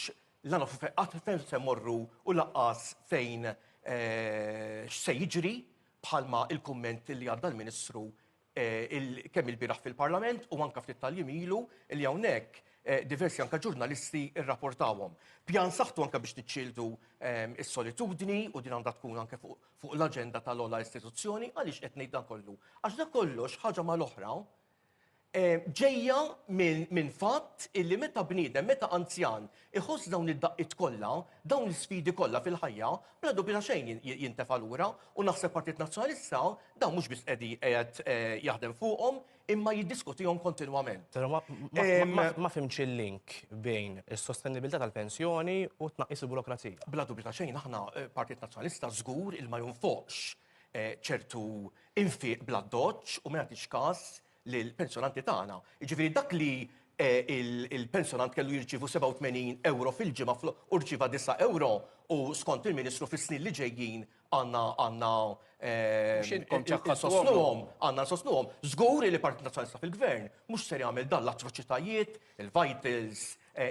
fejn se morru u laqqas fejn x'se jiġri bħalma il-kumment li għadda l-Ministru kemm il-bieraħ fil-Parlament u anke ftit tal-jiem ilu li hawnhekk diversi anke ġurnalisti rrapportawhom. Pjan saħħtu anke biex niċċieldu is-solitudni u din għandha tkun anke fuq l-aġenda tal-ogħla istituzzjoni għaliex qed ngħid dan kollu. Għax dak kollox ħaġa mal-oħra ġejja minn fatt illi meta bniedem, meta anzjan iħoss dawn id-daqqiet kollha, dawn l-isfidi kollha fil-ħajja, bla dubju xejn jintefa' lura u naħseb Partit Nazzjonalista dawn mhux biss qed jaħdem fuqhom imma jiddiskutihom kontinwament. Ma fimx il-link bejn is-sostenibilità tal-pensjoni u tnaqqis il-burokrazija. Bla dubju xejn aħna Partit Nazzjonalista żgur il ma jonfoqx ċertu infiq bla doċċ u ma jagħtix każ lill-pensjonanti tagħna. Jiġifieri dak li il-pensjonant kellu jirċievu 87 euro fil-ġimgħa u rċieva 9 euro u skont il-Ministru fis-snin li ġejjin għandna nsostnuhom. Żgur li Partit Nazzjonalista fil-Gvern mhux ser jagħmel dan l-atroċitajiet, il-vitals,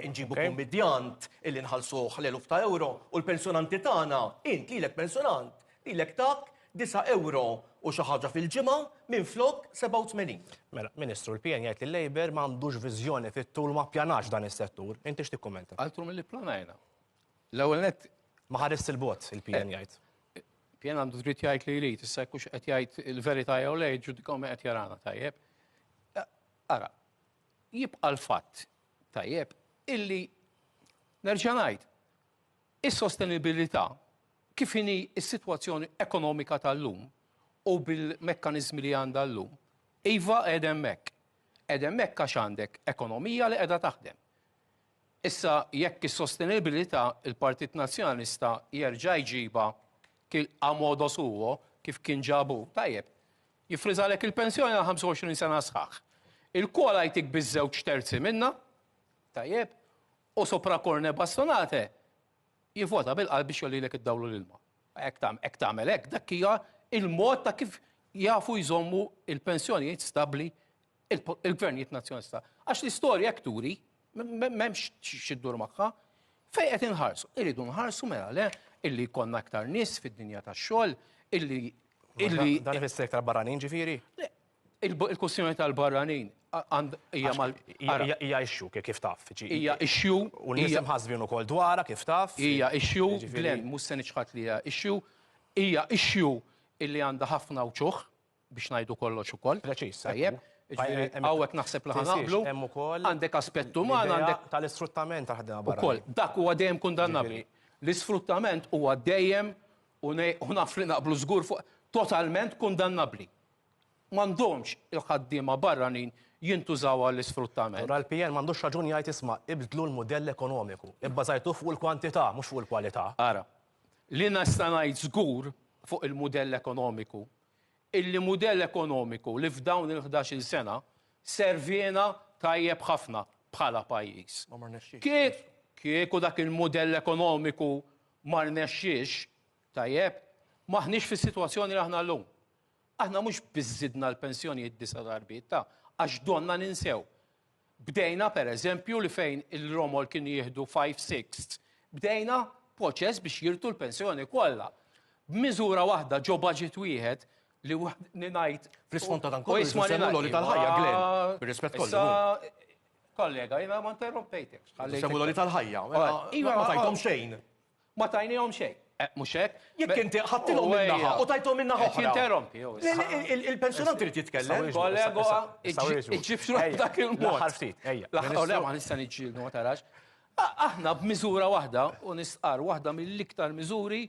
inġibu kummedjant illi nħallsuh l-eluf ta' euro u l-pensjonanti tagħna int lilek pensjonant lilek tak 9 euro u xi ħaġa fil-ġimgħa minflok 87. Mela, Ministru, l-PN jgħid li l-Labor m'għandux viżjoni fit-tul ma ppjanax dan is-settur. Inti x'tikkummenta? Altru milli pplanajna. L-ewwel nett ma ħares il-bot il-PN jgħid. PN għandu dritt jgħid li jrid, issa jkunx qed jgħid il-verità jew le jġudikaw ma qed jarana tajjeb. Ara, jibqa' l-fatt tajjeb illi nerġa' ngħid is-sostenibilità kif inhi s-sitwazzjoni ekonomika tal-lum u bil-mekkaniżmi li għandha llum. Iva qed hemmhekk. Qed hemmhekk għax għandek ekonomija li qiegħda taħdem. Issa jekk is-sostenibilità il-Partit Nazzjonalista jerġa' jġibha għamodo suwo kif kien ġabu, tajjeb. Jifriżalek il-pensjoni għal 25 sena sħaħ. Il-kol għajtik biż-żewġ terzi minna, tajjeb, u sopra korne bastonate, jivvota bil-qalb biex jollilek id-dawlu l-ilma. Ek tagħmel hekk, dak hija il-mod ta' kif jafu jżommu il-pensjonijiet stabbli il-gvernijiet nazzjonalista. Għax l-istorja hekk turi, m'hemmx xiddur magħha, fejn qed inħarsu. Irridu nħarsu mela le illi jkollna aktar nies fid-dinja tax-xogħol, illi dan ifisser iktar barranin ġifieri? Il-kwestjoni tal-barranin hija issue kif taf. Hija issue. U l-nies imħassbin ukoll dwarha kif taf. Hija issue, Glenn, mhux se niċħat li hija issue. Hija issue illi għandha ħafna uċuħ biex ngħidu kollox ukoll. Preċiż. Tajjeb. Hawnhekk naħseb li ħanaqblu. Għandek aspett uman, għandek tal-isfruttament taħdem barra. Ukoll, dak huwa dejjem kundannabbli. L-isfruttament huwa dejjem u naf li naqblu żgur fuq totalment kundannabbli. M'għandhomx il-ħaddiema barranin jintużaw għall-isfruttament. Ura l-PN m'għandux raġun jgħid isma' ibdlu l-mudell ekonomiku. Ibbażajtu fuq il-kwantità mhux fuq il-kwalità. Ara, li nista' ngħid żgur fuq il-mudell ekonomiku, il-mudell ekonomiku li f'dawn il-11 sena serviena tajjeb ħafna bħala pajjiż. Kieku dak il-mudell ekonomiku ma rnexxiex tajjeb, maħniex fis-sitwazzjoni li aħna llum. Aħna mhux biżidna l-pensjonijiet 9 darbiet għax donna ninsew. Bdejna pereżempju li fejn il-Romol kien jieħdu 5/6, bdejna proċess biex jirtu l-pensjoni kollha. b'miżura waħda ġo budget wieħed li ngħid. Fl-isfond ta' dan kollu semmu l-oli tal-ħajja, Glenn. Bir-rispett kollu. Kollega, jiena ma interrompejtek. Semmu l-oli tal-ħajja. Ma tajtom xejn. Ma tajnihom xejn. Mhux hekk. Jekk inti ħadtilhom minnaħa u tajthom minnaħa oħra. Jinterrompi. Il-pensjonant irid jitkellem. Kollega, iġġib xruq dak il-mod. Ħarftit, ma nista' niġġieldu ma tarax. Aħna b'miżura waħda u nistqar waħda mill-iktar miżuri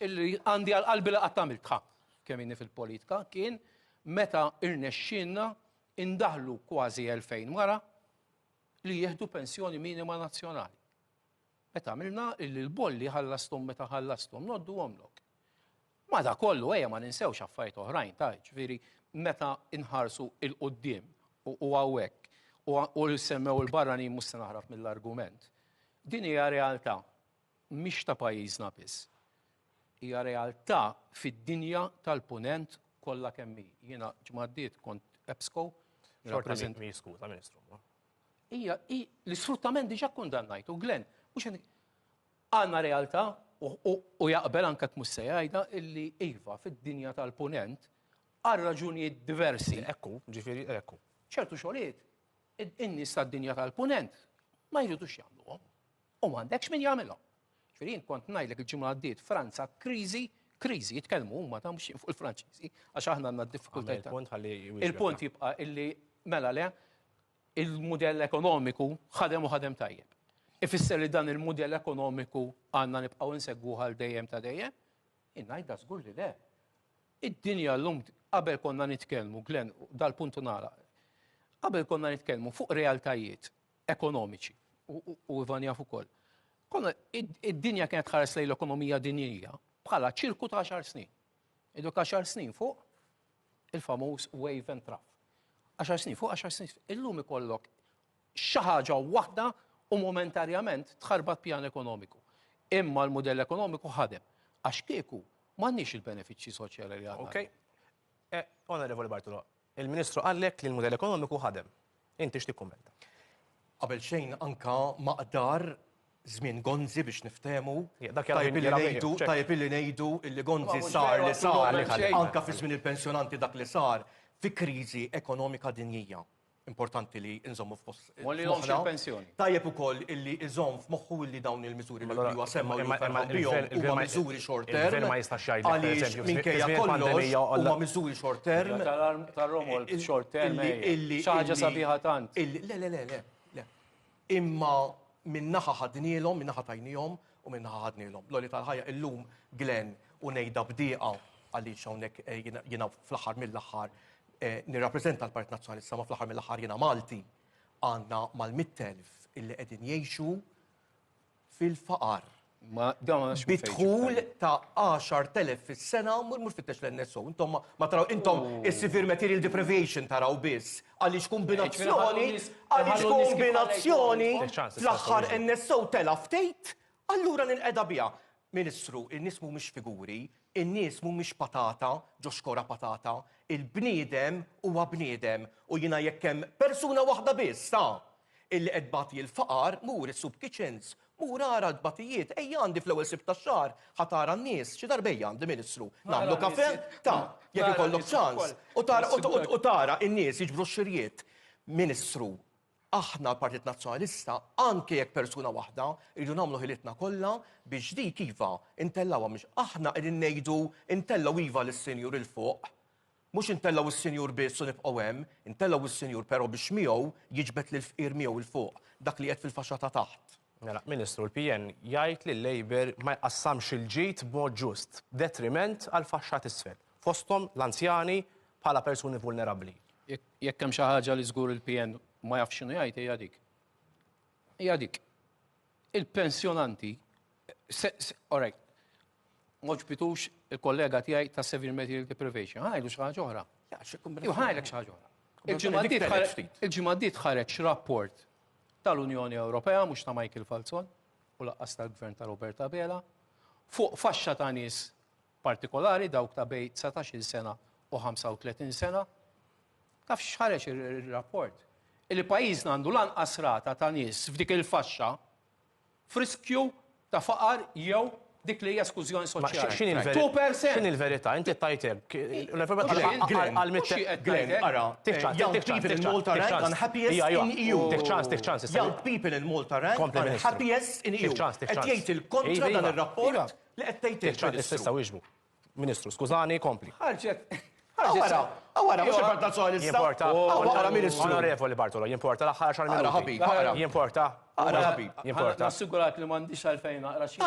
illi għandi għal-qalbi laqgħat tagħmilha kemm inni fil-politika kien meta irnexxielna indaħlu kważi 2000 mara li jieħdu pensjoni minima nazzjonali. Meta għamilna il-bolli ħallastom meta ħallastom noddu għomlok. Ma da kollu ma ninsewx affarijiet oħrajn ta' ġifieri meta inħarsu il-qudiem u hawnhekk u semmew il-barrani mhux se naħrab mill-argument. Din hija realtà mhix ta' pajjiżna biss. Hija realtà fid-dinja tal-punent kollha kemm hi. Jiena ġmaddiet kont EBSCO. Skuża, Ministru. Hija l-isfruttament diġà kundannajtu, Glenn, mhux għandna realtà u jaqbel anke tmux se jgħidha illi iva fid-dinja tal-punent għal raġunijiet diversi. Ekku, ġifieri ekku. ċertu xogħlijiet in-nies tad-dinja tal-punent ma jridux jagħmluhom. U m'għandekx min jagħmilhom. Ġifieri kont ngħidlek il-ġimgħa għaddiet Franza kriżi jitkellmu huma ta' mhux fuq il-Franċiżi għax aħna għandna d-diffikultajiet. Il-punt jibqa' illi mela le il-mudell ekonomiku ħadem u ħadem tajjeb. Ifisser li dan il-mudell ekonomiku għandna nibqgħu nsegwu għal dejjem ta' dejjem? Ngħidha żgur li le. Id-dinja llum qabel konna nitkellmu, Glenn, dal-puntu nagħlaq. Qabel konna nitkellmu fuq realtajiet ekonomiċi u Ivan jaf ukoll. Id-dinja kienet ħares lejn l-ekonomija dinjija bħala ċirku ta' 10 snin. Idok 10 snin fuq il-famuż wave and trough. 10 snin fuq 10 snin. Illum ikollok xi ħaġa waħda u momentarjament tħarbat pjan ekonomiku. Imma l-mudell ekonomiku ħadem. Għax kieku m'għandniex il-benefiċċji soċjali li għandna. Ok. Onorevoli Bartolo, il-Ministru qallek li l-mudell ekonomiku ħadem. Inti x'tikkummenta? Qabel xejn anka maqdar żmien Gonzi biex niftehmu. Tajb illi ngħidu illi Gonzi sar li sar anka fi żmien il-pensjonanti dak li sar fi kriżi ekonomika dinjija. Importanti li nżommu f'post. Tajjeb ukoll illi iżomm f'moħħu illi dawn il-miżuri li huwa semma huma miżuri short term. Għaliex minkejja kollox huma miżuri short term. Tar-Romol short term xi ħaġa sabiħa tant. Le. Imma minnaħa ħadnielhom, minnaħa tajnihom u minnaħa ħadnielhom. L-oli tal-ħajja illum Glenn u ngħidha bdieqa għaliex hawnhekk jiena fl-aħħar mill-aħħar nirrappreżenta l-Partit Nazzjonalista ma fl-aħħar mill-aħħar jiena Malti għandna mal-100,000 illi qegħdin jgħixu fil-faqar. Bidħul ta' 10,000 fis-sena mhux fittex l-NSO. Intom ma taraw intom is-severe material deprivation taraw biss. Għaliex kombinazzjoni fl-aħħar NSO tela ftejt, allura ninqeda biha. Ministru, in-nies mhumiex figuri, in-nies mhumiex patata, ġoxkora patata, il-bniedem huwa bniedem u jiena jekk hemm persuna waħda biss ta' illi qed bagħti l-faqar mur is-sub kitchens. Mur ara d-batijiet, għandi fl-ewwel sib tax-xahar ħatara n-nies, xi darbejja għandi Ministru. Nagħmlu kafe, jekk ikollok ċans. U tara n-nies jiġbru x-xirjiet. Ministru, aħna l-Partit Nazzjonalista, anke jekk persuna waħda, rridu nagħmlu ħilitna kollha biex dik iva intellawha mhix aħna qegħdin ngħidu intellaw iva lis-senjur il fuq. Mhux intellaw is-senjur biss u nibqgħu hemm, intellaw is-senjur però biex miegħu jiġbed lil fqir miegħu il fuq, dak li qed fil-faxxa ta' taħt. Ministru, l-PN jgħid li l-Labor ma jqassamx il-ġid b'mod ġust, detriment għal faxxat isfel. Fosthom l-anzjani bħala persuni vulnerabbli. Jekk hemm xi ħaġa li żgur il-PN ma jafx x'inhu jgħid hija dik. Hija dik. Il-pensjonanti alright, ma ġbitux il-kollega tiegħi ta' severe material deprivation. Ħajdu xi ħaġa oħra. Ħajlek xi ħaġa oħra. Il-ġimgħa ddiet ħareġ rapport tal-Unjoni Ewropea, mhux ta' Michael Falzon, u laqqas tal-Gvern ta' Roberta Bela, fuq faxxa ta' nies partikolari dawk ta' bejn 19 sena u 35 sena. Taf x'ħareġ ir-rapport? Il-pajjiżna għandu lanqas rata ta' nies f'dik il-faxxa f'riskju ta' faqar jew dik li hija eskużjoni soċjali. X'inhi 2%. il-verità? Inti tajtek. Glenn, ara, young people in Malta rank are happiest in EU. Young people in Malta rank are happiest in EU. Qed jgħid il-kontra dan ir-rapport li qed tgħid Issa wieġbu. Ministru, skużani, kompli. Għawara, mux il-Bartolozzo Jimporta. Għawara, Ministru. Onorevoli Bartolo, jimporta l-axħar xar minuti. Jimporta. Nassigurak li m'għandix għalfejn naqra xi.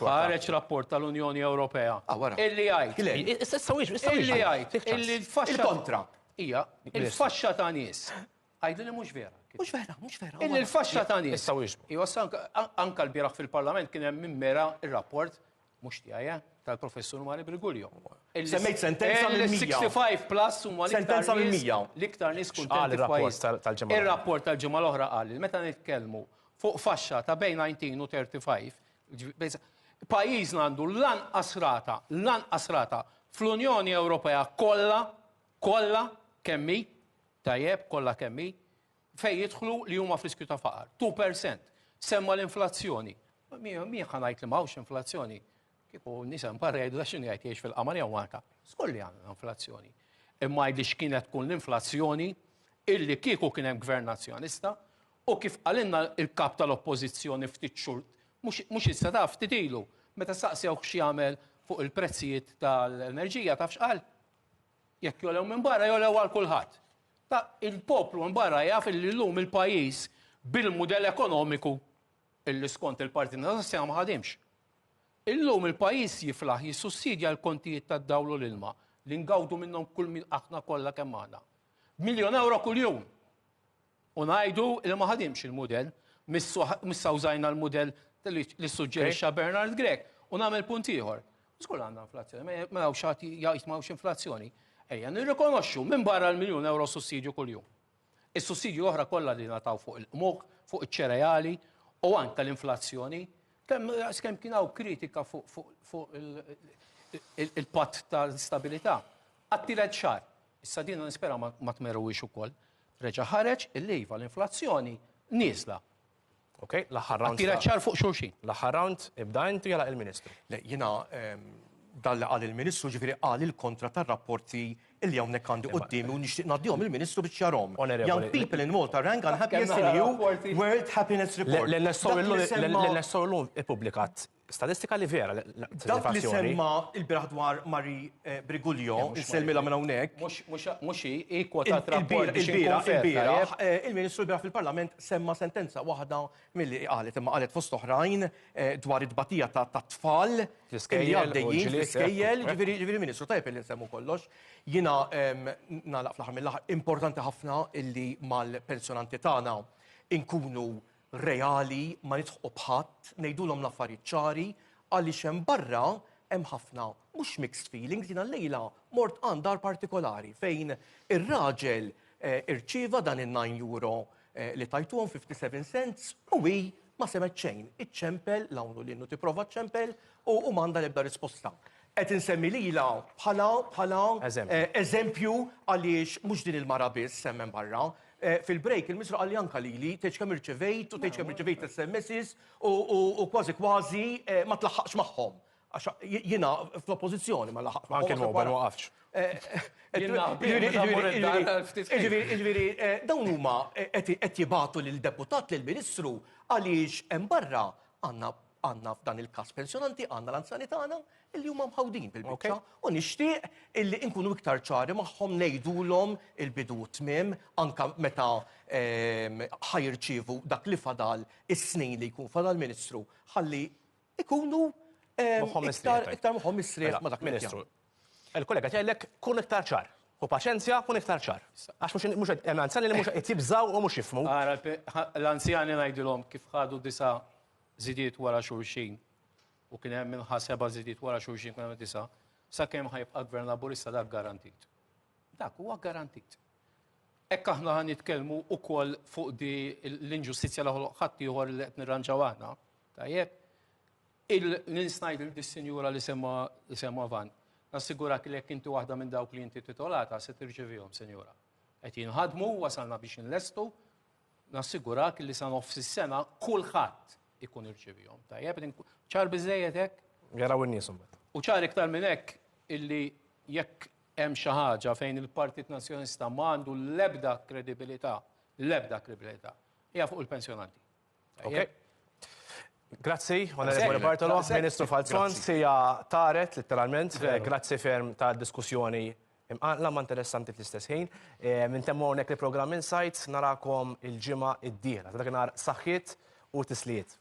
Ħareġ rapport tal-Unjoni Ewropea. Illi jgħid illi l-faxxa il-kontra. Hija il-faxxa ta' nies. Għajdu li mhux vera. Mux vera. Illi l-faxxa ta' nies. Issa wieġbu. Anka l-bieraħ fil-Parlament kien hemm mimmera ir-rapport mhux tiegħi tal-professur Mari Briguglio. Semmejt sentenza mill-100. 65 plus huma sentenza mill-100. L-iktar nies kuntenti f'pajjiż. Ir-rapport tal-ġimgħa l-oħra qal li meta nitkellmu fuq faxxa ta' bejn 19 u 35, pajjiżna għandu lanqas rata fl-Unjoni Ewropea kollha kemmi, tajjeb kollha kemmi, fejn jidħlu li huma f'riskju ta' faqar. 2%. Semma l-inflazzjoni. Min ħanajt li m'hawnx inflazzjoni. Kieku nisa mparra jgħidu daċċin jgħid jgħix fil-qamar jew Malta. Skolli għandna inflazzjoni. Imma jgħidlix kienet tkun l-inflazzjoni illi kieku kien hemm gvern nazzjonista u kif qalinna il-kap tal-oppożizzjoni ftit xhur mhux issa taf ftit ilu meta saqsew xi jagħmel fuq il-prezzijiet tal-enerġija taf x'qal. Jekk jolew minn barra jolew għal kulħadd. Il-poplu minn barra jaf li llum il-pajjiż bil-mudell ekonomiku illi skont il-Partit Nazzjonali ma ħadimx. Illum il-pajjiż jiflaħ jissussidja l-kontijiet tad-dawl u l-ilma li ngawdu minnhom kull min aħna kollha kemm għandna. €1,000,000 kuljum. U ngħidu li ma ħadimx il-mudell, missa użajna l-mudell li suġġerixxa Bernard Grek u nagħmel punt ieħor. Żgur għandna inflazzjoni, ma hawnx jgħid m'hawnx inflazzjoni. Ejja nirrikonoxxu minn barra l-€1,000,000 sussidju kuljum. Is-sussidju oħra kollha li nataw fuq il-qmugħ, fuq iċ-ċereali u anke l-inflazzjoni. Kemm kien hawn kritika fuq il-patt ta' stabilità. Għattilet xahar. Issa din nispera ma tmerruwix ukoll. Reġa' ħareġ il-lejva l-inflazzjoni nieżla. Ok, l-aħħar round. Għattilet xahar fuq xulxin. L-aħħar round ibda inti jala il-Ministru. Jiena dal qal il-Ministru ġifieri qal il-kontra tar-rapporti illi hawnhekk għandi qudiemi u nixtieq ngħaddihom il-Ministru biex jarhom. Young people in Malta rank on happiest in EU World Happiness Report. L-NSO illum ippubblikat statistika li vera. Dak li semma il-biraħ dwar Mari Briguglio, insellmilha minn hawnhekk. Mhux hi kwotat rapport biex inkonferma. Il-Ministru l-biraħ fil-Parlament semma sentenza waħda milli qalet imma qalet fost oħrajn dwar id-tbatija ta' tfal li għaddejjin fl-iskejjel, ġifieri Ministru tajjeb li nsemmu kollox. Jiena nagħlaq fl-aħħar mill-aħħar importanti ħafna illi mal-pensjonanti tagħna inkunu reali ma nidħu bħadd ngħidulhom l-affarijiet ċari għaliex hemm barra hemm ħafna mhux mixed feelings jiena llejla mort għandar partikolari fejn ir-raġel irċieva dan in-€9 li tajtuhom 57 cents u hi ma semet xejn. Iċċempel l-għawnu li innu tipprova ċempel u m'għandha l-ebda risposta. Qed insemmi lilha bħala eżempju għaliex mhux din il-mara biss semmen barra. Fil-break il-Ministru għalli anka lili tgħid kemm irċevejt u tgħid kemm irċevejt SMS u kważi ma tlaħħaqx magħhom. Jiena fl-oppożizzjoni ma laħħaqx magħhom. Anke ma waqafx. Ġifieri dawn huma qed jibagħtu lill-deputat lill-Ministru għaliex hemm barra għandna f'dan il-każ pensjonanti għandna l-anzjani tagħna illi huma mħawdin bil-biċċa u nixtieq illi nkunu iktar ċari magħhom ngħidulhom il-bidu tmiem anke meta ħajrċievu dak li fadal is-snin li jkun fadal Ministru ħalli ikunu iktar moħħhom misrieħ ma' dak Ministru. Il-kollega tgħidlek kun iktar ċar. U paċenzja kun iktar ċar. Għax mhux hemm anzjani li mhux qed jibżgħu u mhux jifhmu. L-anzjani ngħidilhom kif ħadu disa' żidiet wara xulxin u kien hemm minħa 7 żidiet wara xulxin kien hemm 9, sakemm ħajbqa' gvern laburista dak garantit. Dak huwa garantit. Hekk aħna ħan nitkellmu wkoll fuq di l-inġustizzja l ħadd ieħor li qed nirranġaw aħna. Tajjeb, il-nisnajd dis-sinjura li semma Van, nassigurak li jekk inti waħda minn dawk li inti titolata se tirċevihom, sinjura. Qed jinħadmu wasalna biex inlestu nassigurak li sa nofs is-sena kulħadd ikun irċevihom. Tajjeb, ċar biżejjed hekk? Jaraw in-nies imbagħad. U ċar iktar minn hekk illi jekk hemm xi ħaġa fejn il-Partit Nazzjonista m'għandu l-ebda kredibilità, hija fuq il-pensjonanti. Okay. Grazzi, Onorevoli Bartolo, Ministru Falzon, sija taret, literalment, grazzi ferm ta' diskussjoni imqanqla ma' interessanti fl-istess ħin. Mintemmu hawnhekk il-programm Insights narakom il-ġimgħa id-dieħla, ta' dakinhar saħħiet u tislijiet.